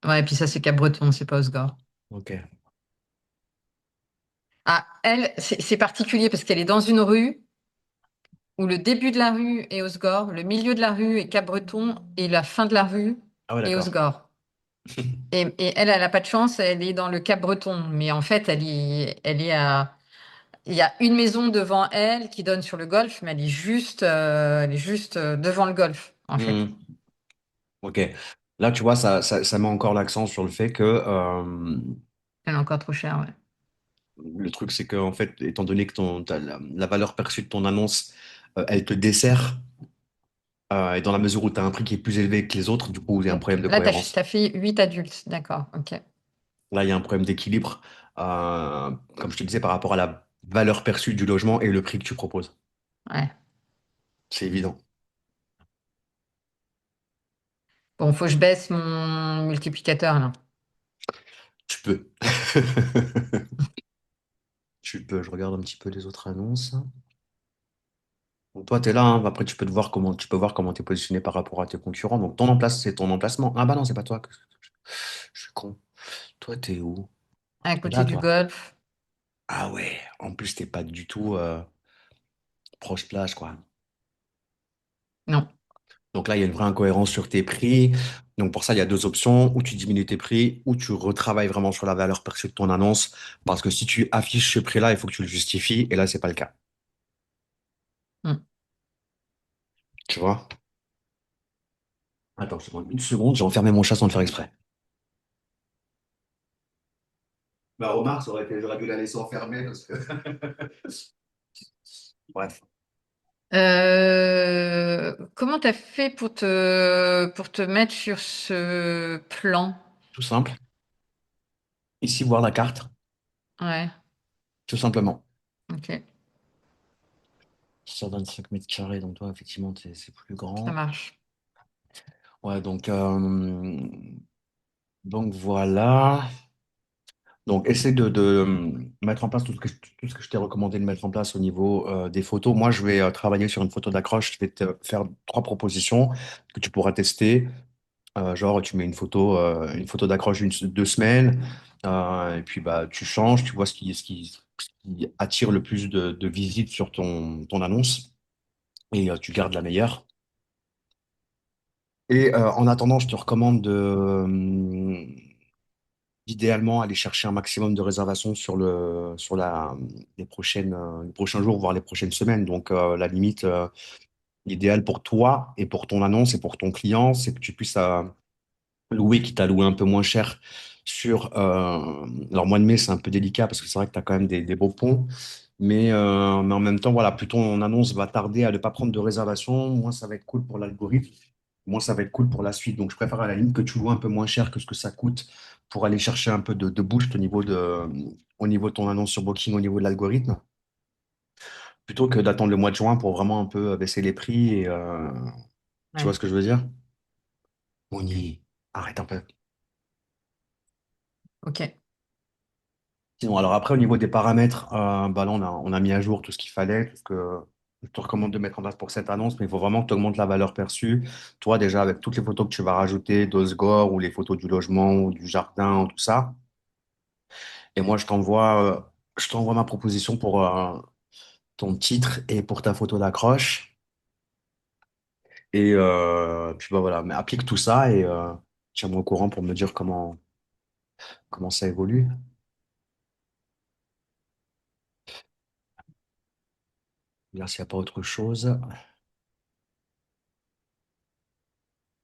Ouais, et puis ça, c'est Cap-Breton, c'est pas Osgore. Ok. Ah, elle, c'est particulier parce qu'elle est dans une rue où le début de la rue est Osgore, le milieu de la rue est Cap-Breton et la fin de la rue Ah ouais, est d'accord. Osgore. Et elle, elle n'a pas de chance, elle est dans le Cap-Breton. Mais en fait, elle est à. Il y a une maison devant elle qui donne sur le golfe, mais elle est juste devant le golfe, en fait. Hmm. Ok. Là, tu vois, ça met encore l'accent sur le fait que Elle est encore trop chère, ouais. le truc, c'est que, en fait, étant donné que la valeur perçue de ton annonce, elle te dessert, et dans la mesure où tu as un prix qui est plus élevé que les autres, du coup, il y a un Donc problème de là, cohérence. t'as fait 8 adultes, d'accord, ok. Là, il y a un problème d'équilibre, comme je te disais, par rapport à la valeur perçue du logement et le prix que tu proposes. Ouais. C'est évident. Bon, faut que je baisse mon multiplicateur, là. Tu peux. Tu peux. Je regarde un petit peu les autres annonces. Donc toi, tu es là, hein. Après, tu peux voir comment tu es positionné par rapport à tes concurrents. Donc c'est ton emplacement. Ah bah non, c'est pas toi. Je suis con. Toi, t'es où? À T'es côté là, du toi. golfe. Ah ouais. En plus, t'es pas du tout proche plage, quoi. Non. Donc là, il y a une vraie incohérence sur tes prix. Donc pour ça, il y a deux options, ou tu diminues tes prix, ou tu retravailles vraiment sur la valeur perçue de ton annonce, parce que si tu affiches ce prix-là, il faut que tu le justifies, et là, c'est pas le cas. Mm. Tu vois? Attends, je te demande une seconde, j'ai enfermé mon chat sans le faire exprès. Bah, remarque, j'aurais dû la laisser enfermée parce que. Bref, Comment t'as fait pour te mettre sur ce plan? tout simple. Ici, voir la carte, Ouais, tout simplement. ok, 125 mètres carrés, donc toi, effectivement, c'est plus ça grand. marche. Ouais, donc voilà. Donc, essaie de mettre en place tout ce que je t'ai recommandé de mettre en place au niveau des photos. Moi, je vais travailler sur une photo d'accroche. Je vais te faire trois propositions que tu pourras tester. Genre, tu mets une photo d'accroche deux semaines, et puis bah, tu changes, tu vois ce qui attire le plus de visites sur ton annonce, et tu gardes la meilleure. Et en attendant, je te recommande d'idéalement aller chercher un maximum de réservations les prochains jours, voire les prochaines semaines. Donc, la limite, l'idéal pour toi et pour ton annonce et pour ton client, c'est que tu puisses louer, quitte à louer un peu moins cher alors, mois de mai, c'est un peu délicat parce que c'est vrai que tu as quand même des beaux ponts. Mais en même temps, voilà, plus ton annonce va tarder à ne pas prendre de réservation, moins ça va être cool pour l'algorithme, moins ça va être cool pour la suite. Donc, je préfère à la limite que tu loues un peu moins cher que ce que ça coûte pour aller chercher un peu de boost au niveau de ton annonce sur Booking, au niveau de l'algorithme, plutôt que d'attendre le mois de juin pour vraiment un peu baisser les prix. Et, tu vois Ouais, ce que je veux dire? On y arrête un peu. ok. Sinon, alors après, au niveau des paramètres, bah là, on a mis à jour tout ce qu'il fallait, tout ce que je te recommande de mettre en place pour cette annonce, mais il faut vraiment que tu augmentes la valeur perçue. Toi, déjà, avec toutes les photos que tu vas rajouter d'Osgore ou les photos du logement ou du jardin ou tout ça. Et moi, je t'envoie ma proposition pour ton titre et pour ta photo d'accroche. Et puis bah voilà, mais applique tout ça et tiens-moi au courant pour me dire comment ça évolue. Là, s'il n'y a pas autre chose.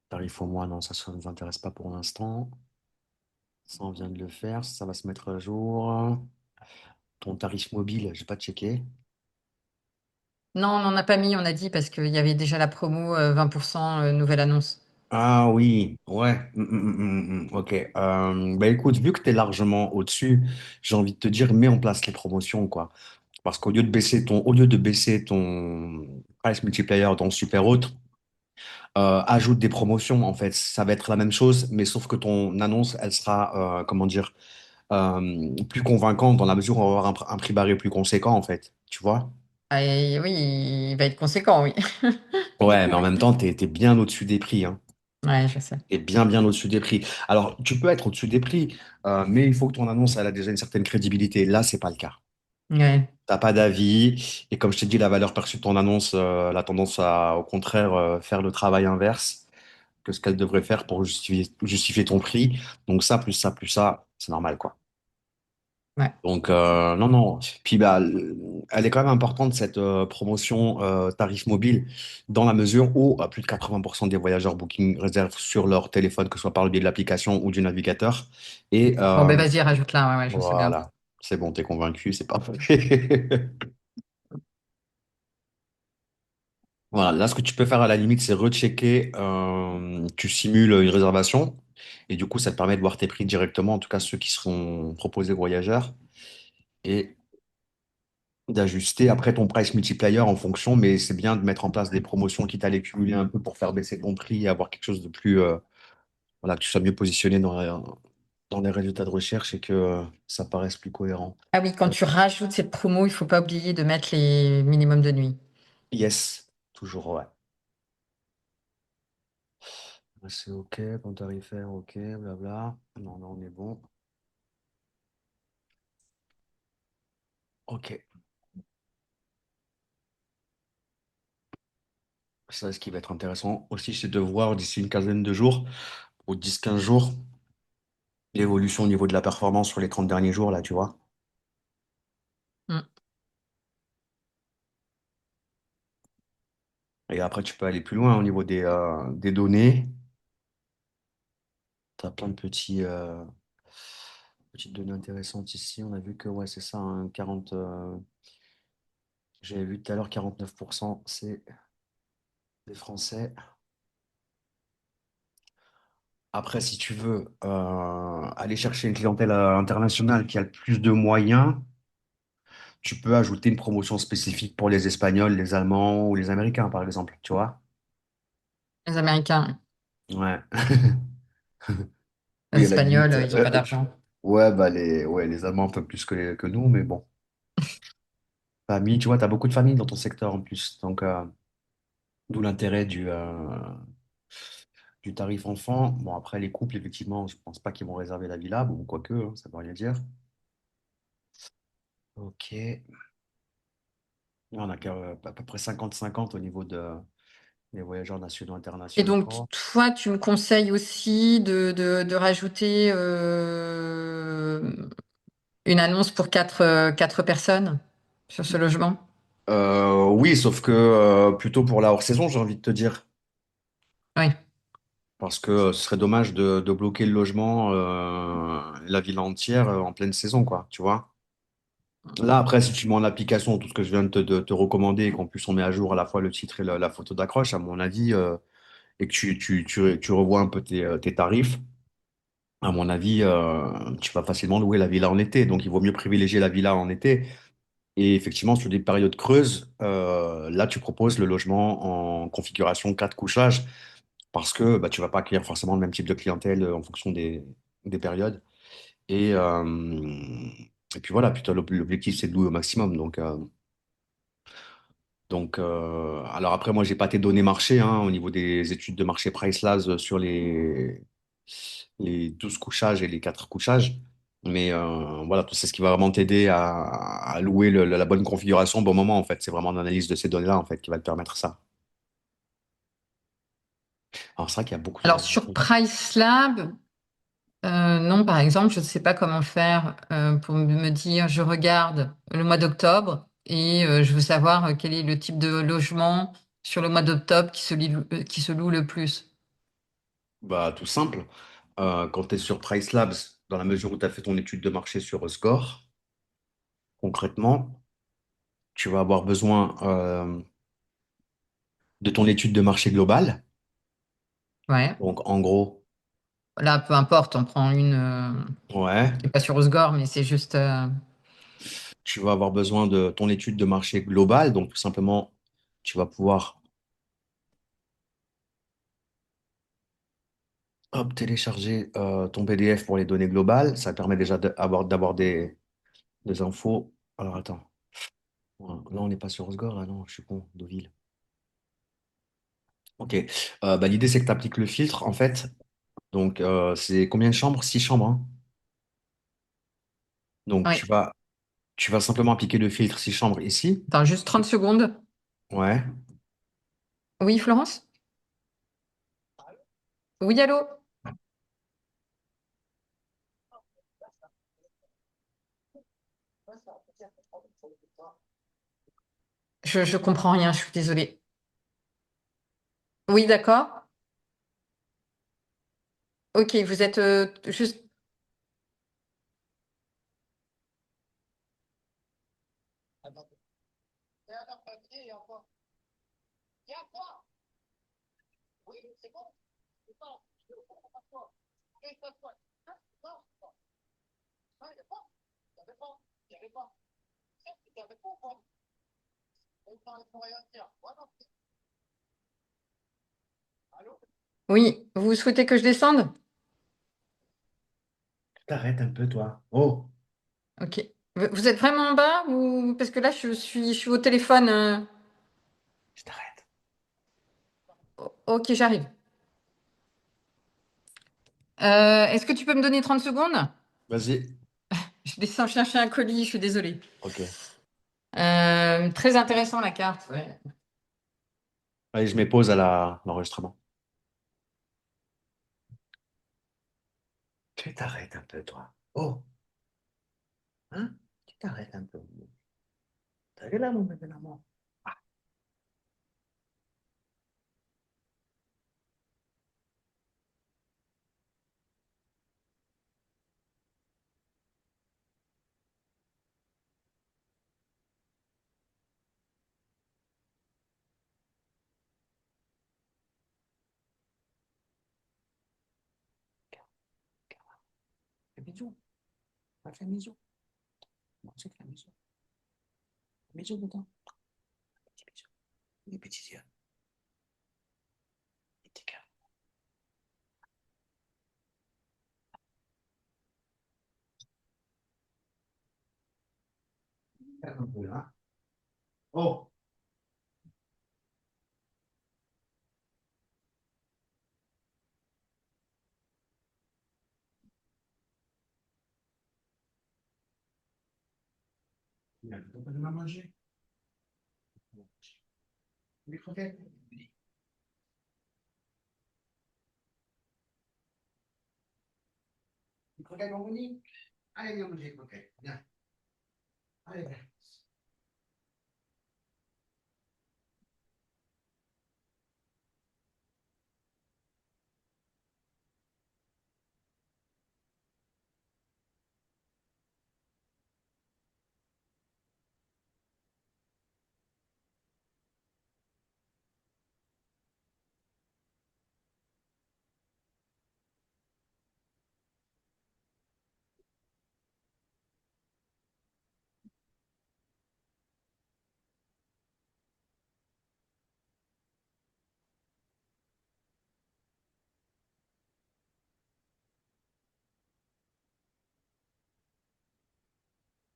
Tarif au mois, non, ça ne nous intéresse pas pour l'instant. Ça, on vient de le faire, ça va se mettre à jour. Ton tarif mobile, j'ai pas checké. Non, on n'en a pas mis, on a dit, parce qu'il y avait déjà la promo 20% nouvelle annonce. Ah oui, ouais, ok. Bah écoute, vu que tu es largement au-dessus, j'ai envie de te dire, mets en place les promotions, quoi. Parce au lieu de baisser ton price multiplier dans super haute, ajoute des promotions, en fait. Ça va être la même chose, mais sauf que ton annonce, elle sera, comment dire, plus convaincante dans la mesure où on va avoir un prix barré plus conséquent, en fait. Tu vois? Ah, et oui, il va être conséquent, oui. Ouais, mais en même temps, t'es bien au-dessus des prix, hein. Ouais, je sais. T'es bien au-dessus des prix. Alors, tu peux être au-dessus des prix, mais il faut que ton annonce, elle a déjà une certaine crédibilité. Là, c'est pas le cas. Ouais, T'as pas d'avis. Et comme je t'ai dit, la valeur perçue de ton annonce, elle a tendance à, au contraire, faire le travail inverse que ce qu'elle devrait faire pour justifier ton prix. Donc ça, plus ça, c'est normal, quoi. ouais. Donc, non, non. Puis, bah, elle est quand même importante, cette promotion tarif mobile, dans la mesure où plus de 80% des voyageurs Booking réservent sur leur téléphone, que ce soit par le biais de l'application ou du navigateur. Et Bon, ben vas-y, rajoute-la, ouais, ouais, je sais bien. voilà, c'est bon, t'es convaincu, c'est parfait. Voilà, là, ce que tu peux faire à la limite, c'est rechecker, tu simules une réservation, et du coup, ça te permet de voir tes prix directement, en tout cas ceux qui seront proposés aux voyageurs. Et d'ajuster après ton price multiplier en fonction, mais c'est bien de mettre en place des promotions quitte à les cumuler un peu pour faire baisser ton prix et avoir quelque chose de plus, voilà, que tu sois mieux positionné dans les résultats de recherche et que ça paraisse plus cohérent. Ah oui, quand tu rajoutes cette promo, il faut pas oublier de mettre les minimums de nuit. Yes, toujours, ouais. C'est OK, ton tarifaire, OK, blabla. Non, non, on est bon. OK. Ça, ce qui va être intéressant aussi, c'est de voir d'ici une quinzaine de jours aux 10-15 jours, l'évolution au niveau de la performance sur les 30 derniers jours, là, tu vois. Mm. Et après, tu peux aller plus loin au niveau des données. Tu as plein de petites données intéressantes ici. On a vu que, ouais, c'est ça, hein, 40, j'avais vu tout à l'heure 49%, c'est des Français. Après, si tu veux aller chercher une clientèle internationale qui a le plus de moyens, tu peux ajouter une promotion spécifique pour les Espagnols, les Allemands ou les Américains, par exemple, tu vois? Les Américains, Ouais. les Oui, à la Espagnols, limite. ils n'ont pas d'argent. Ouais, bah les Allemands un peu plus que nous, mais bon. Famille, tu vois, tu as beaucoup de familles dans ton secteur en plus. Donc, d'où l'intérêt du tarif enfant. Bon, après, les couples, effectivement, je pense pas qu'ils vont réserver la villa. Bon, quoique, hein, ça veut rien dire. Ok. On a à peu près 50-50 au niveau des voyageurs nationaux Et donc, internationaux. toi, tu me conseilles aussi de rajouter une annonce pour quatre personnes sur ce logement? Oui, sauf que plutôt pour la hors-saison, j'ai envie de te dire. Oui. Parce que ce serait dommage de bloquer le logement, la ville entière en pleine saison, quoi, tu vois. Là, après, si tu mets en application tout ce que je viens de te recommander et qu'en plus on met à jour à la fois le titre et la photo d'accroche, à mon avis, et que tu revois un peu tes tarifs, à mon avis, tu vas facilement louer la villa en été. Donc, il vaut mieux privilégier la villa en été. Et effectivement, sur des périodes creuses, là, tu proposes le logement en configuration 4 couchages parce que bah, tu vas pas accueillir forcément le même type de clientèle en fonction des périodes. Et, euh, et puis voilà, putain, l'objectif, c'est de louer au maximum. Donc, alors après, moi, j'ai pas tes données marché hein, au niveau des études de marché Pricelab sur les 12 couchages et les 4 couchages. Mais voilà, tout c'est ce qui va vraiment t'aider à louer la bonne configuration au bon moment, en fait. C'est vraiment l'analyse de ces données-là, en fait, qui va te permettre ça. Alors, c'est vrai qu'il y a beaucoup Alors, de... sur PriceLab, non, par exemple, je ne sais pas comment faire pour me dire, je regarde le mois d'octobre et je veux savoir quel est le type de logement sur le mois d'octobre qui se loue le plus. Bah, tout simple. Quand tu es sur Pricelabs, dans la mesure où tu as fait ton étude de marché sur Score, concrètement, tu vas avoir besoin de ton étude de marché globale. Ouais. Donc, en gros, Là, peu importe, on prend une ouais, qui n'est pas sur Osgore, mais c'est juste. tu vas avoir besoin de ton étude de marché globale. Donc, tout simplement, tu vas pouvoir hop, télécharger ton PDF pour les données globales. Ça permet déjà d'avoir des infos. Alors, attends. Voilà. Là, on n'est pas sur Osgore. Là, non, je suis con, Deauville. Ok. Bah, l'idée, c'est que tu appliques le filtre, en fait. Donc, c'est combien de chambres? 6 chambres, hein. Donc, Oui. tu vas simplement appliquer le filtre 6 chambres ici. Attends, juste 30 secondes. Ouais. Oui, Florence? Oui, allô? Je comprends rien, je suis désolée. Oui, d'accord. Ok, vous êtes juste. Oui, vous souhaitez que je descende? T'arrêtes un peu, toi. Oh, Ok. Vous êtes vraiment en bas ou parce que là je suis au téléphone. je t'arrête. Ok, j'arrive. Est-ce que tu peux me donner 30 secondes? Vas-y. Je descends chercher un colis, je suis désolée. Ok. Très intéressant la carte. Ouais. Allez, je mets pause à l'enregistrement. Tu t'arrêtes un peu, toi. Oh, hein? Tu t'arrêtes un peu. T'as vu là, mon bébé maman? Ah, fais bisous. Va faire bisous. Moi, c'est faire bisous. Bisous dedans. Petit bisou. Les petits yeux. Les petits cœurs. Regarde un peu là. Oh, il a pas de manger. Les croquettes. Les croquettes, mon Bonnie. Allez, viens manger les croquettes. Viens. Allez, viens.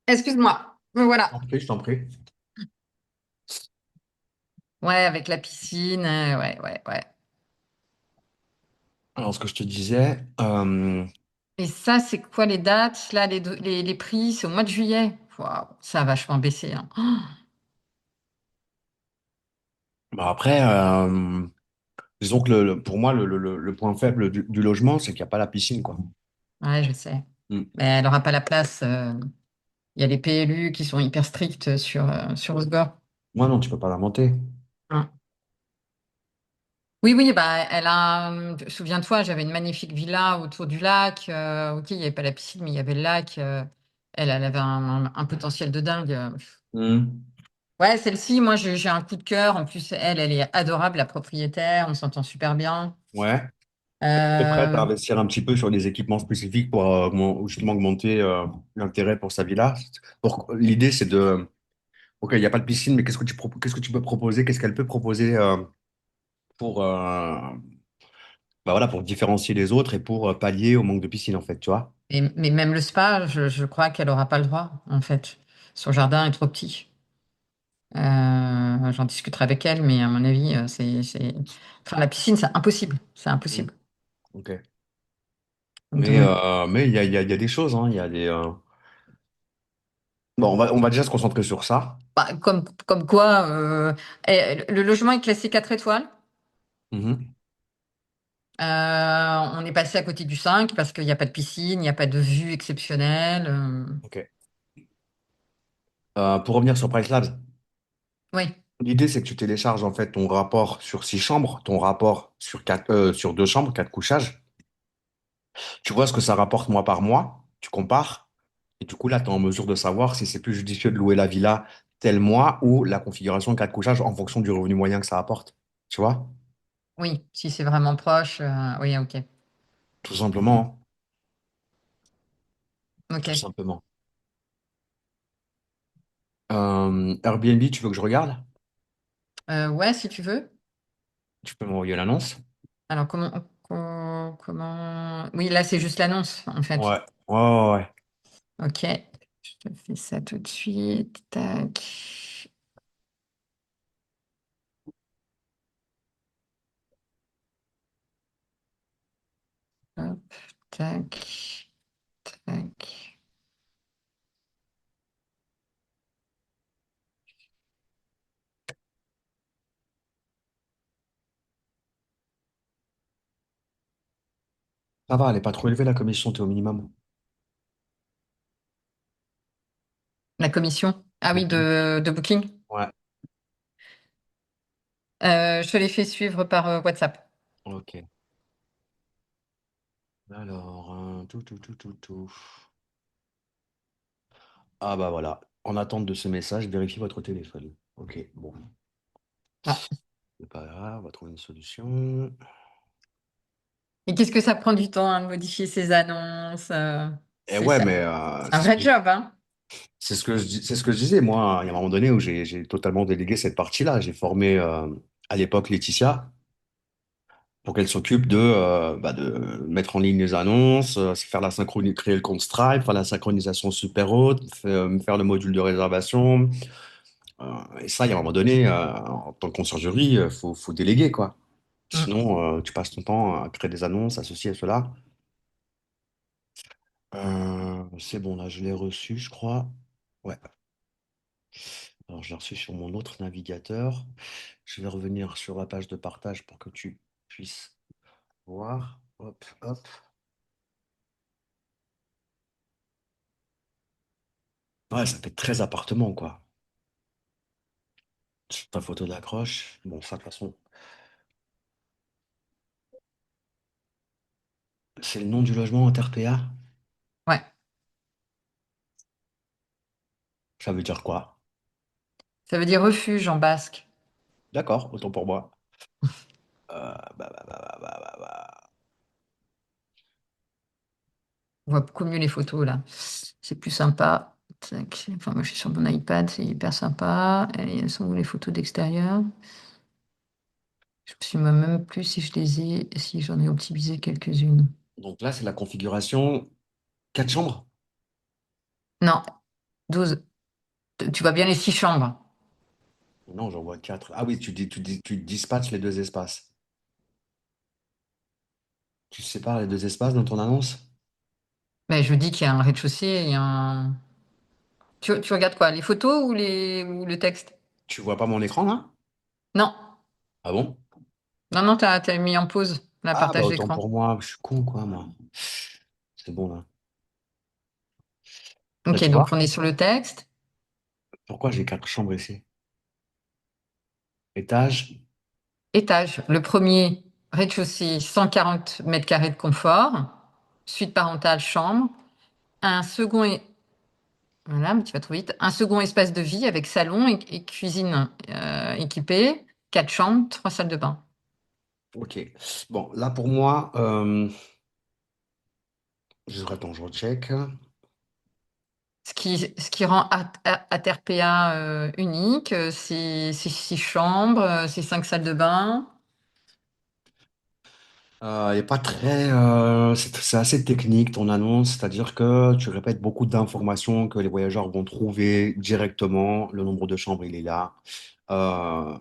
Excuse-moi. Voilà. Je t'en prie. Ouais, avec la piscine. Ouais, ouais, ouais. Alors, ce que je te disais, Et ça, c'est quoi les dates? Là, les prix, c'est au mois de juillet. Waouh, ça a vachement baissé, hein. Oh, bah après, disons que pour moi, le point faible du logement, c'est qu'il n'y a pas la piscine, quoi. ouais, je sais. Mm. Mais elle n'aura pas la place. Il y a les PLU qui sont hyper stricts sur Osgore. Moi, non, tu peux pas l'inventer. Hein. Oui, oui, bah, elle a. Souviens-toi, j'avais une magnifique villa autour du lac. Ok, il n'y avait pas la piscine, mais il y avait le lac. Elle avait un potentiel de dingue. Mm. Ouais, celle-ci, moi, j'ai un coup de cœur. En plus, elle est adorable, la propriétaire. On s'entend super bien. Ouais. Tu es prête à Euh, investir un petit peu sur des équipements spécifiques pour justement augmenter l'intérêt pour sa villa. L'idée, c'est de... Ok, il n'y a pas de piscine, mais qu'est-ce que tu peux proposer? Qu'est-ce qu'elle peut proposer pour, bah voilà, pour différencier les autres et pour pallier au manque de piscine, en fait, tu vois? mais même le spa, je crois qu'elle n'aura pas le droit, en fait. Son jardin est trop petit. J'en discuterai avec elle, mais à mon avis, Enfin, la piscine, c'est impossible. C'est Mm. impossible. Ok. Donc, Mais il y a des choses, hein, il y a des... Bon, on va déjà se concentrer sur ça. bah, comme quoi, le logement est classé 4 étoiles. Mhm. On est passé à côté du 5 parce qu'il n'y a pas de piscine, il n'y a pas de vue exceptionnelle. Ok. Pour revenir sur Price Labs, Oui, l'idée, c'est que tu télécharges en fait ton rapport sur 6 chambres, ton rapport sur 2 chambres, 4 couchages. Tu vois ce que ça rapporte mois par mois, tu compares, et du coup, là, tu es en mesure de savoir si c'est plus judicieux de louer la villa tel mois ou la configuration 4 couchages en fonction du revenu moyen que ça apporte. Tu vois? oui, si c'est vraiment proche, oui, ok. Tout simplement. Tout Ok. simplement. Airbnb, tu veux que je regarde? Ouais, si tu veux. Tu peux m'envoyer l'annonce? Alors, comment... Oui, là, c'est juste l'annonce, en fait. Ouais. Ouais, ouais, ouais. Ok. Je te fais ça tout de suite. Tac. Hop, tac, tac. Ça va, elle est pas trop élevée la commission, t'es au minimum. La commission? Ah oui, Mhm. de Booking. Ouais, Je te l'ai fait suivre par WhatsApp. ok. Alors, tout. Ah bah voilà. En attente de ce message, vérifiez votre téléphone. Ok, bon. Ah. C'est pas grave, on va trouver une solution. Et qu'est-ce que ça prend du temps hein, de modifier ces annonces? Et C'est ouais, ça. mais C'est un vrai job, hein? c'est ce que c'est ce que je disais, moi. Il y a un moment donné où j'ai totalement délégué cette partie-là. J'ai formé à l'époque Laetitia pour qu'elle s'occupe de mettre en ligne les annonces, faire la synchronie, créer le compte Stripe, faire la synchronisation super haute, faire le module de réservation. Et ça, il y a un moment donné, en tant que conciergerie, faut déléguer, quoi. Mm. Sinon, tu passes ton temps à créer des annonces, à ceci et cela. C'est bon, là, je l'ai reçu, je crois. Ouais. Alors, je l'ai reçu sur mon autre navigateur. Je vais revenir sur la page de partage pour que tu puisses voir. Hop, hop. Ouais, ça fait 13 appartements, quoi. Sur ta photo d'accroche. Bon, ça, de toute façon, c'est le nom du logement InterPA. Ouais. Ça veut dire quoi? Ça veut dire refuge en basque. D'accord, autant pour moi. Bah. On voit beaucoup mieux les photos là. C'est plus sympa. Tac. Enfin, moi, je suis sur mon iPad, c'est hyper sympa. Et elles sont où les photos d'extérieur? Je me suis même plus si je les ai, si j'en ai optimisé quelques-unes. Donc là, c'est la configuration 4 chambres? Non, 12. Tu vois bien les 6 chambres. Non, j'en vois 4. Ah oui, tu dispatches les deux espaces. Tu sépares les deux espaces dans ton annonce? Mais je dis qu'il y a un rez-de-chaussée et un. Tu regardes quoi? Les photos ou le texte? Tu vois pas mon écran là? Non, Ah bon? non, non, t'as mis en pause la Ah bah partage autant d'écran. pour moi, je suis con quoi moi. C'est bon là. Là Ok, tu vois? donc on est sur le texte. Pourquoi j'ai 4 chambres ici? Étage? Étage. Le premier, rez-de-chaussée, 140 mètres carrés de confort. Suite parentale, chambre. Un second, voilà, mais tu vas trop vite. Un second espace de vie avec salon et cuisine équipée. 4 chambres, 3 salles de bain. Ok. Bon, là pour moi, attends, je recheck. Ce qui rend Aterpea unique, c'est 6 chambres, c'est 5 salles de bain. Il est pas très, c'est assez technique ton annonce, c'est-à-dire que tu répètes beaucoup d'informations que les voyageurs vont trouver directement. Le nombre de chambres, il est là. Euh,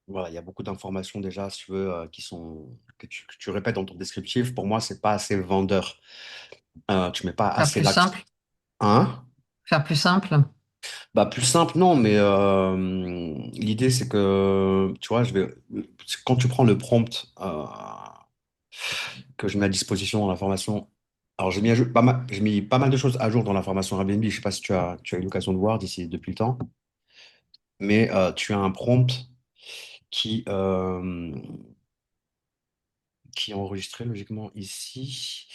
voilà, il y a beaucoup d'informations déjà, si tu veux, que tu répètes dans ton descriptif. Pour moi, c'est pas assez vendeur. Tu mets pas Faire assez plus l'accent. simple. Hein? Faire plus simple. Bah, plus simple, non, mais l'idée, c'est que, tu vois, quand tu prends le prompt que je mets à disposition dans la formation, alors j'ai mis pas mal de choses à jour dans la formation Airbnb. Je sais pas si tu as eu l'occasion de voir depuis le temps, mais tu as un prompt qui, euh, qui est enregistré logiquement ici.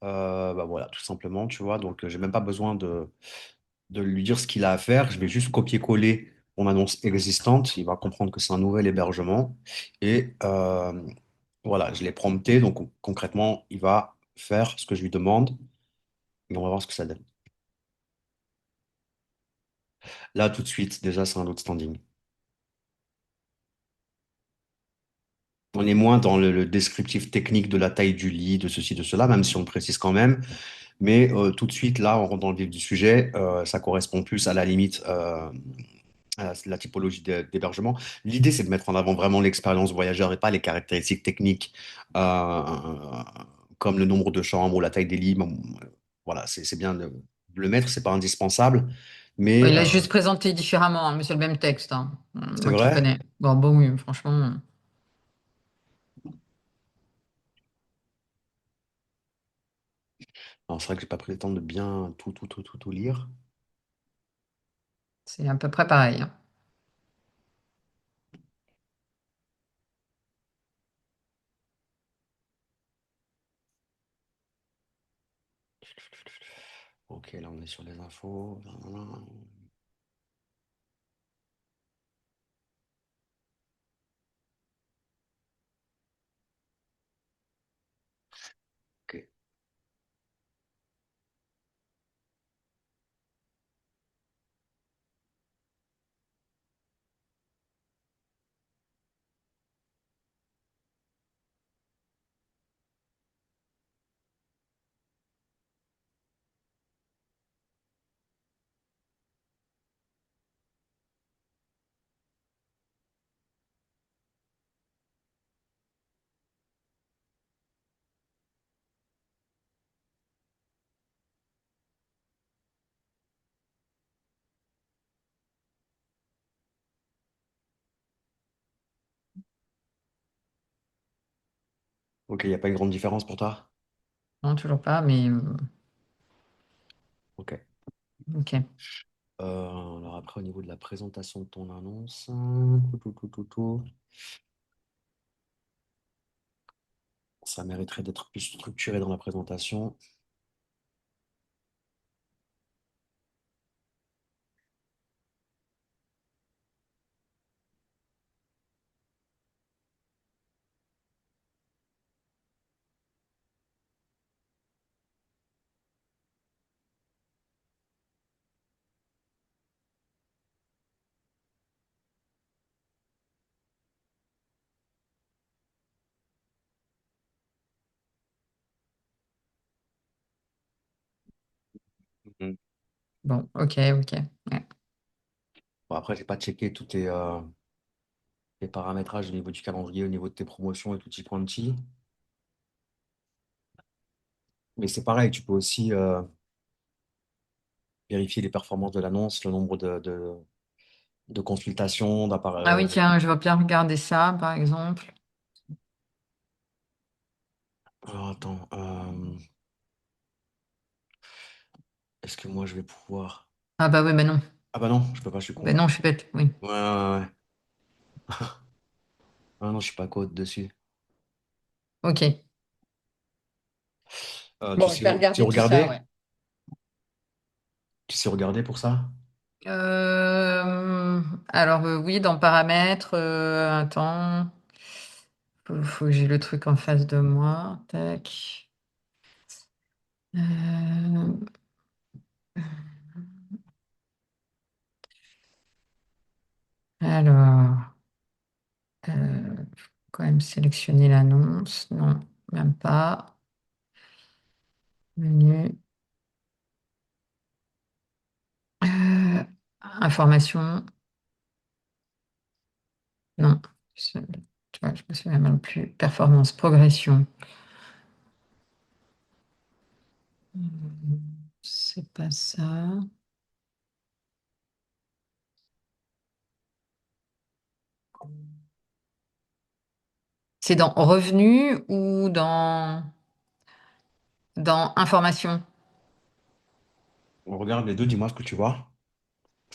Bah voilà, tout simplement, tu vois. Donc, j'ai même pas besoin de lui dire ce qu'il a à faire. Je vais juste copier-coller mon annonce existante. Il va comprendre que c'est un nouvel hébergement. Et voilà, je l'ai prompté. Donc, concrètement, il va faire ce que je lui demande. Et on va voir ce que ça donne. Là, tout de suite, déjà, c'est un outstanding. On est moins dans le descriptif technique de la taille du lit, de ceci, de cela, même si on le précise quand même. Mais tout de suite, là, on rentre dans le vif du sujet. Ça correspond plus à la limite à la typologie d'hébergement. L'idée, c'est de mettre en avant vraiment l'expérience voyageur et pas les caractéristiques techniques euh, comme le nombre de chambres ou la taille des lits. Bon, voilà, c'est bien de le mettre, c'est pas indispensable. Mais Il a juste présenté différemment, hein, mais c'est le même texte, hein. c'est Moi qui vrai. connais. Bon, bon, oui, franchement. Alors, c'est vrai que j'ai pas pris le temps de bien tout lire. C'est à peu près pareil, hein. Ok, là, on est sur les infos. Ok. Ok, il n'y a pas une grande différence pour toi? Non, toujours pas, mais Ok. ok. Alors après, au niveau de la présentation de ton annonce, tout. Ça mériterait d'être plus structuré dans la présentation. Mhm. Bon, ok, ok. Ouais. Bon, après, j'ai pas checké tous tes paramétrages au niveau du calendrier, au niveau de tes promotions et tout petit quanti. Mais c'est pareil, tu peux aussi vérifier les performances de l'annonce, le nombre de consultations, Ah oui, tiens, je vais bien regarder ça, par exemple. Alors, attends, est-ce que moi je vais pouvoir. Ah bah oui, bah non. Ah bah non, je peux pas, je suis Bah con. non, je suis bête, oui. Ouais. Ah non, je suis pas code dessus. Ok. Tu Bon, je sais, vais tu sais regarder tout ça, ouais. regarder? Tu sais regarder pour ça? Euh, alors oui, dans paramètres, attends, faut que j'ai le truc en face de moi. Tac. Euh, alors, faut quand même sélectionner l'annonce. Non, même pas. Menu. Euh, information. Non. Je- Tu vois, je me souviens même plus. Performance, progression. C'est pas ça. C'est dans revenu ou dans information? On regarde les deux, dis-moi ce que tu vois.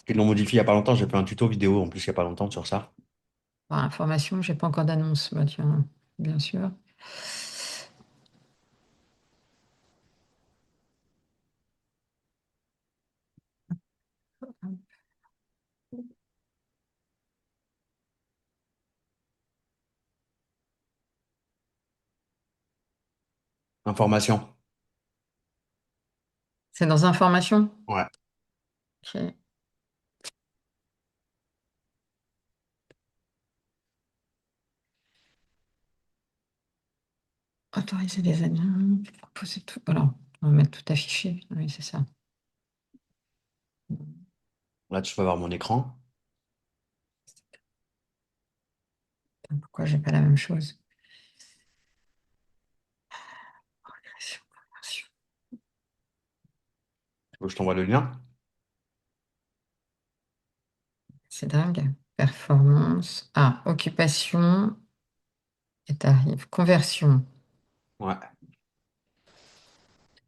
Ils l'ont modifié il y a pas longtemps, j'ai fait un tuto vidéo en plus il y a pas longtemps sur ça. Enfin, information, j'ai pas encore d'annonce. Bah, tiens, bien sûr. Information. C'est dans information? Ouais. Ok. Autoriser les annonces, proposer tout. Alors, on va mettre tout affiché. Oui, c'est ça. Là, tu vas voir mon écran. Pourquoi j'ai pas la même chose? Création, conversion. Tu veux que je t'envoie le lien? C'est dingue. Performance. Ah, occupation et tarif. Conversion. Ouais.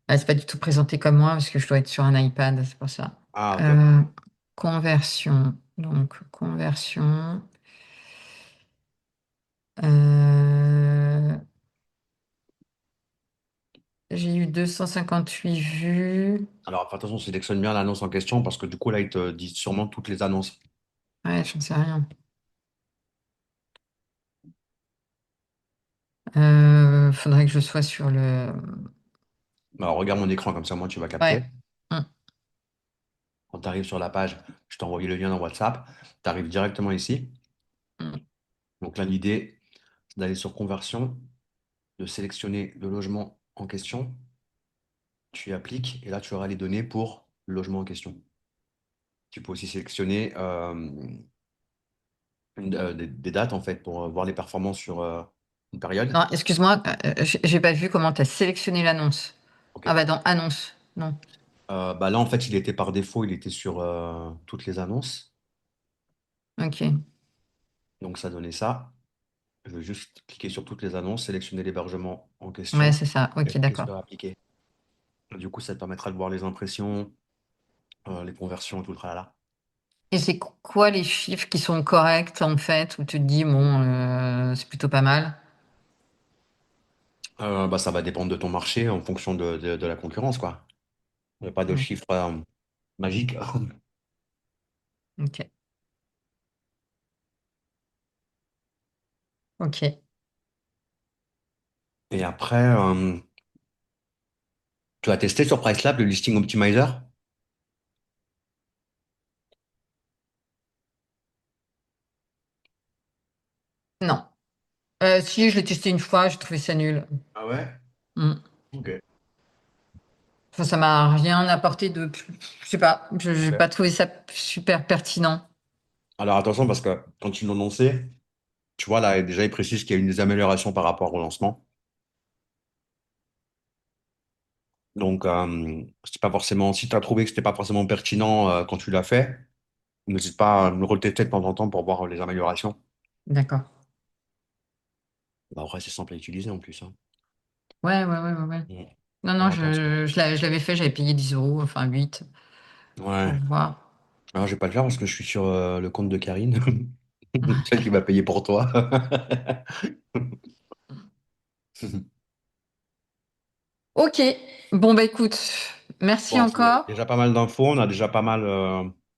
Ah, c'est pas du tout présenté comme moi parce que je dois être sur un iPad, c'est pour ça. Ah, ok. Euh, conversion. Donc, conversion. Euh, j'ai eu 258 vues. Alors, fais attention, sélectionne bien l'annonce en question parce que du coup, là, il te dit sûrement toutes les annonces. Ouais, j'en sais rien. Faudrait que je sois sur le. Alors, regarde mon écran, comme ça, moi, tu vas capter. Ouais. Mm, Quand tu arrives sur la page, je t'ai envoyé le lien dans WhatsApp. Tu arrives directement ici. mm. Donc là, l'idée, c'est d'aller sur conversion, de sélectionner le logement en question. Tu y appliques et là, tu auras les données pour le logement en question. Tu peux aussi sélectionner des dates, en fait, pour voir les performances sur une période. Non, excuse-moi, j'ai pas vu comment tu as sélectionné l'annonce. OK. Ah bah dans annonce. Non. Bah là, en fait, il était par défaut, il était sur toutes les annonces. Ok. Donc, ça donnait ça. Je vais juste cliquer sur toutes les annonces, sélectionner l'hébergement en Ouais, question c'est ça. et Ok, cliquer d'accord. sur appliquer. Du coup, ça te permettra de voir les impressions, les conversions et tout le tralala. Et c'est quoi les chiffres qui sont corrects en fait, où tu te dis, bon, c'est plutôt pas mal? Bah, ça va dépendre de ton marché en fonction de la concurrence, quoi. Il n'y a pas de Hmm, chiffre magique. ok. Ok. Et après, tu as testé sur PriceLab le listing optimizer? Non. Si, je l'ai testé une fois, j'ai trouvé ça nul. Ah ouais? Hmm. Ok. Enfin, ça m'a rien apporté de plus. Je sais pas, je n'ai Ouais. pas trouvé ça super pertinent. Alors attention parce que quand ils l'ont lancé, tu vois là déjà ils précisent qu'il y a une des améliorations par rapport au lancement. Donc c'est pas forcément si tu as trouvé que c'était pas forcément pertinent quand tu l'as fait, n'hésite pas à me retester de temps en temps pour voir les améliorations. D'accord. Bah, après c'est simple à utiliser en plus, hein. Ouais, ouais, ouais, ouais, ouais. Mm. Non, non, Alors, attention. je l'avais fait, j'avais payé 10 euros, enfin 8 pour Ouais. voir. Alors je vais pas le faire parce que je suis sur le compte de Karine, celle qui va payer pour toi. Ok, bon bah écoute, merci Bon, c'est encore. déjà pas mal d'infos, on a déjà pas mal.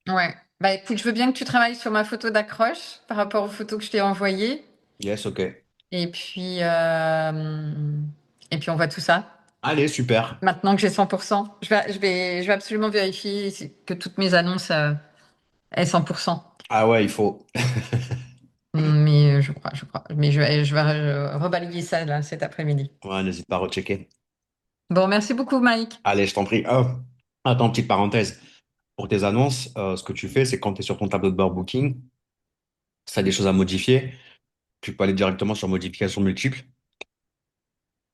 Ouais, bah écoute, je veux bien que tu travailles sur ma photo d'accroche par rapport aux photos que je t'ai envoyées. Yes, ok. Et puis on voit tout ça. Allez, super. Maintenant que j'ai 100%, je vais absolument vérifier que toutes mes annonces aient 100%. Ah ouais, il faut. Mais je crois, je crois. Mais je vais rebalayer ça là cet après-midi. Ouais, n'hésite pas à rechecker. Bon, merci beaucoup, Mike. Allez, je t'en prie. Oh, attends, petite parenthèse. Pour tes annonces, ce que tu fais, c'est quand tu es sur ton tableau de bord Booking, si tu as des choses à modifier, tu peux aller directement sur modification multiple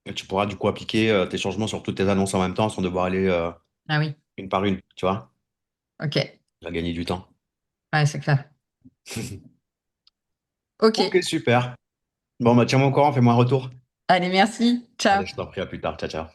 et tu pourras du coup appliquer tes changements sur toutes tes annonces en même temps sans devoir aller Ah oui, une par une, tu vois? ok. Tu vas gagner du temps. Ouais, c'est clair. Ok. Ok, super. Bon, bah tiens-moi au courant, fais-moi un retour. Allez, merci. Allez, Ciao. je t'en prie, à plus tard. Ciao, ciao.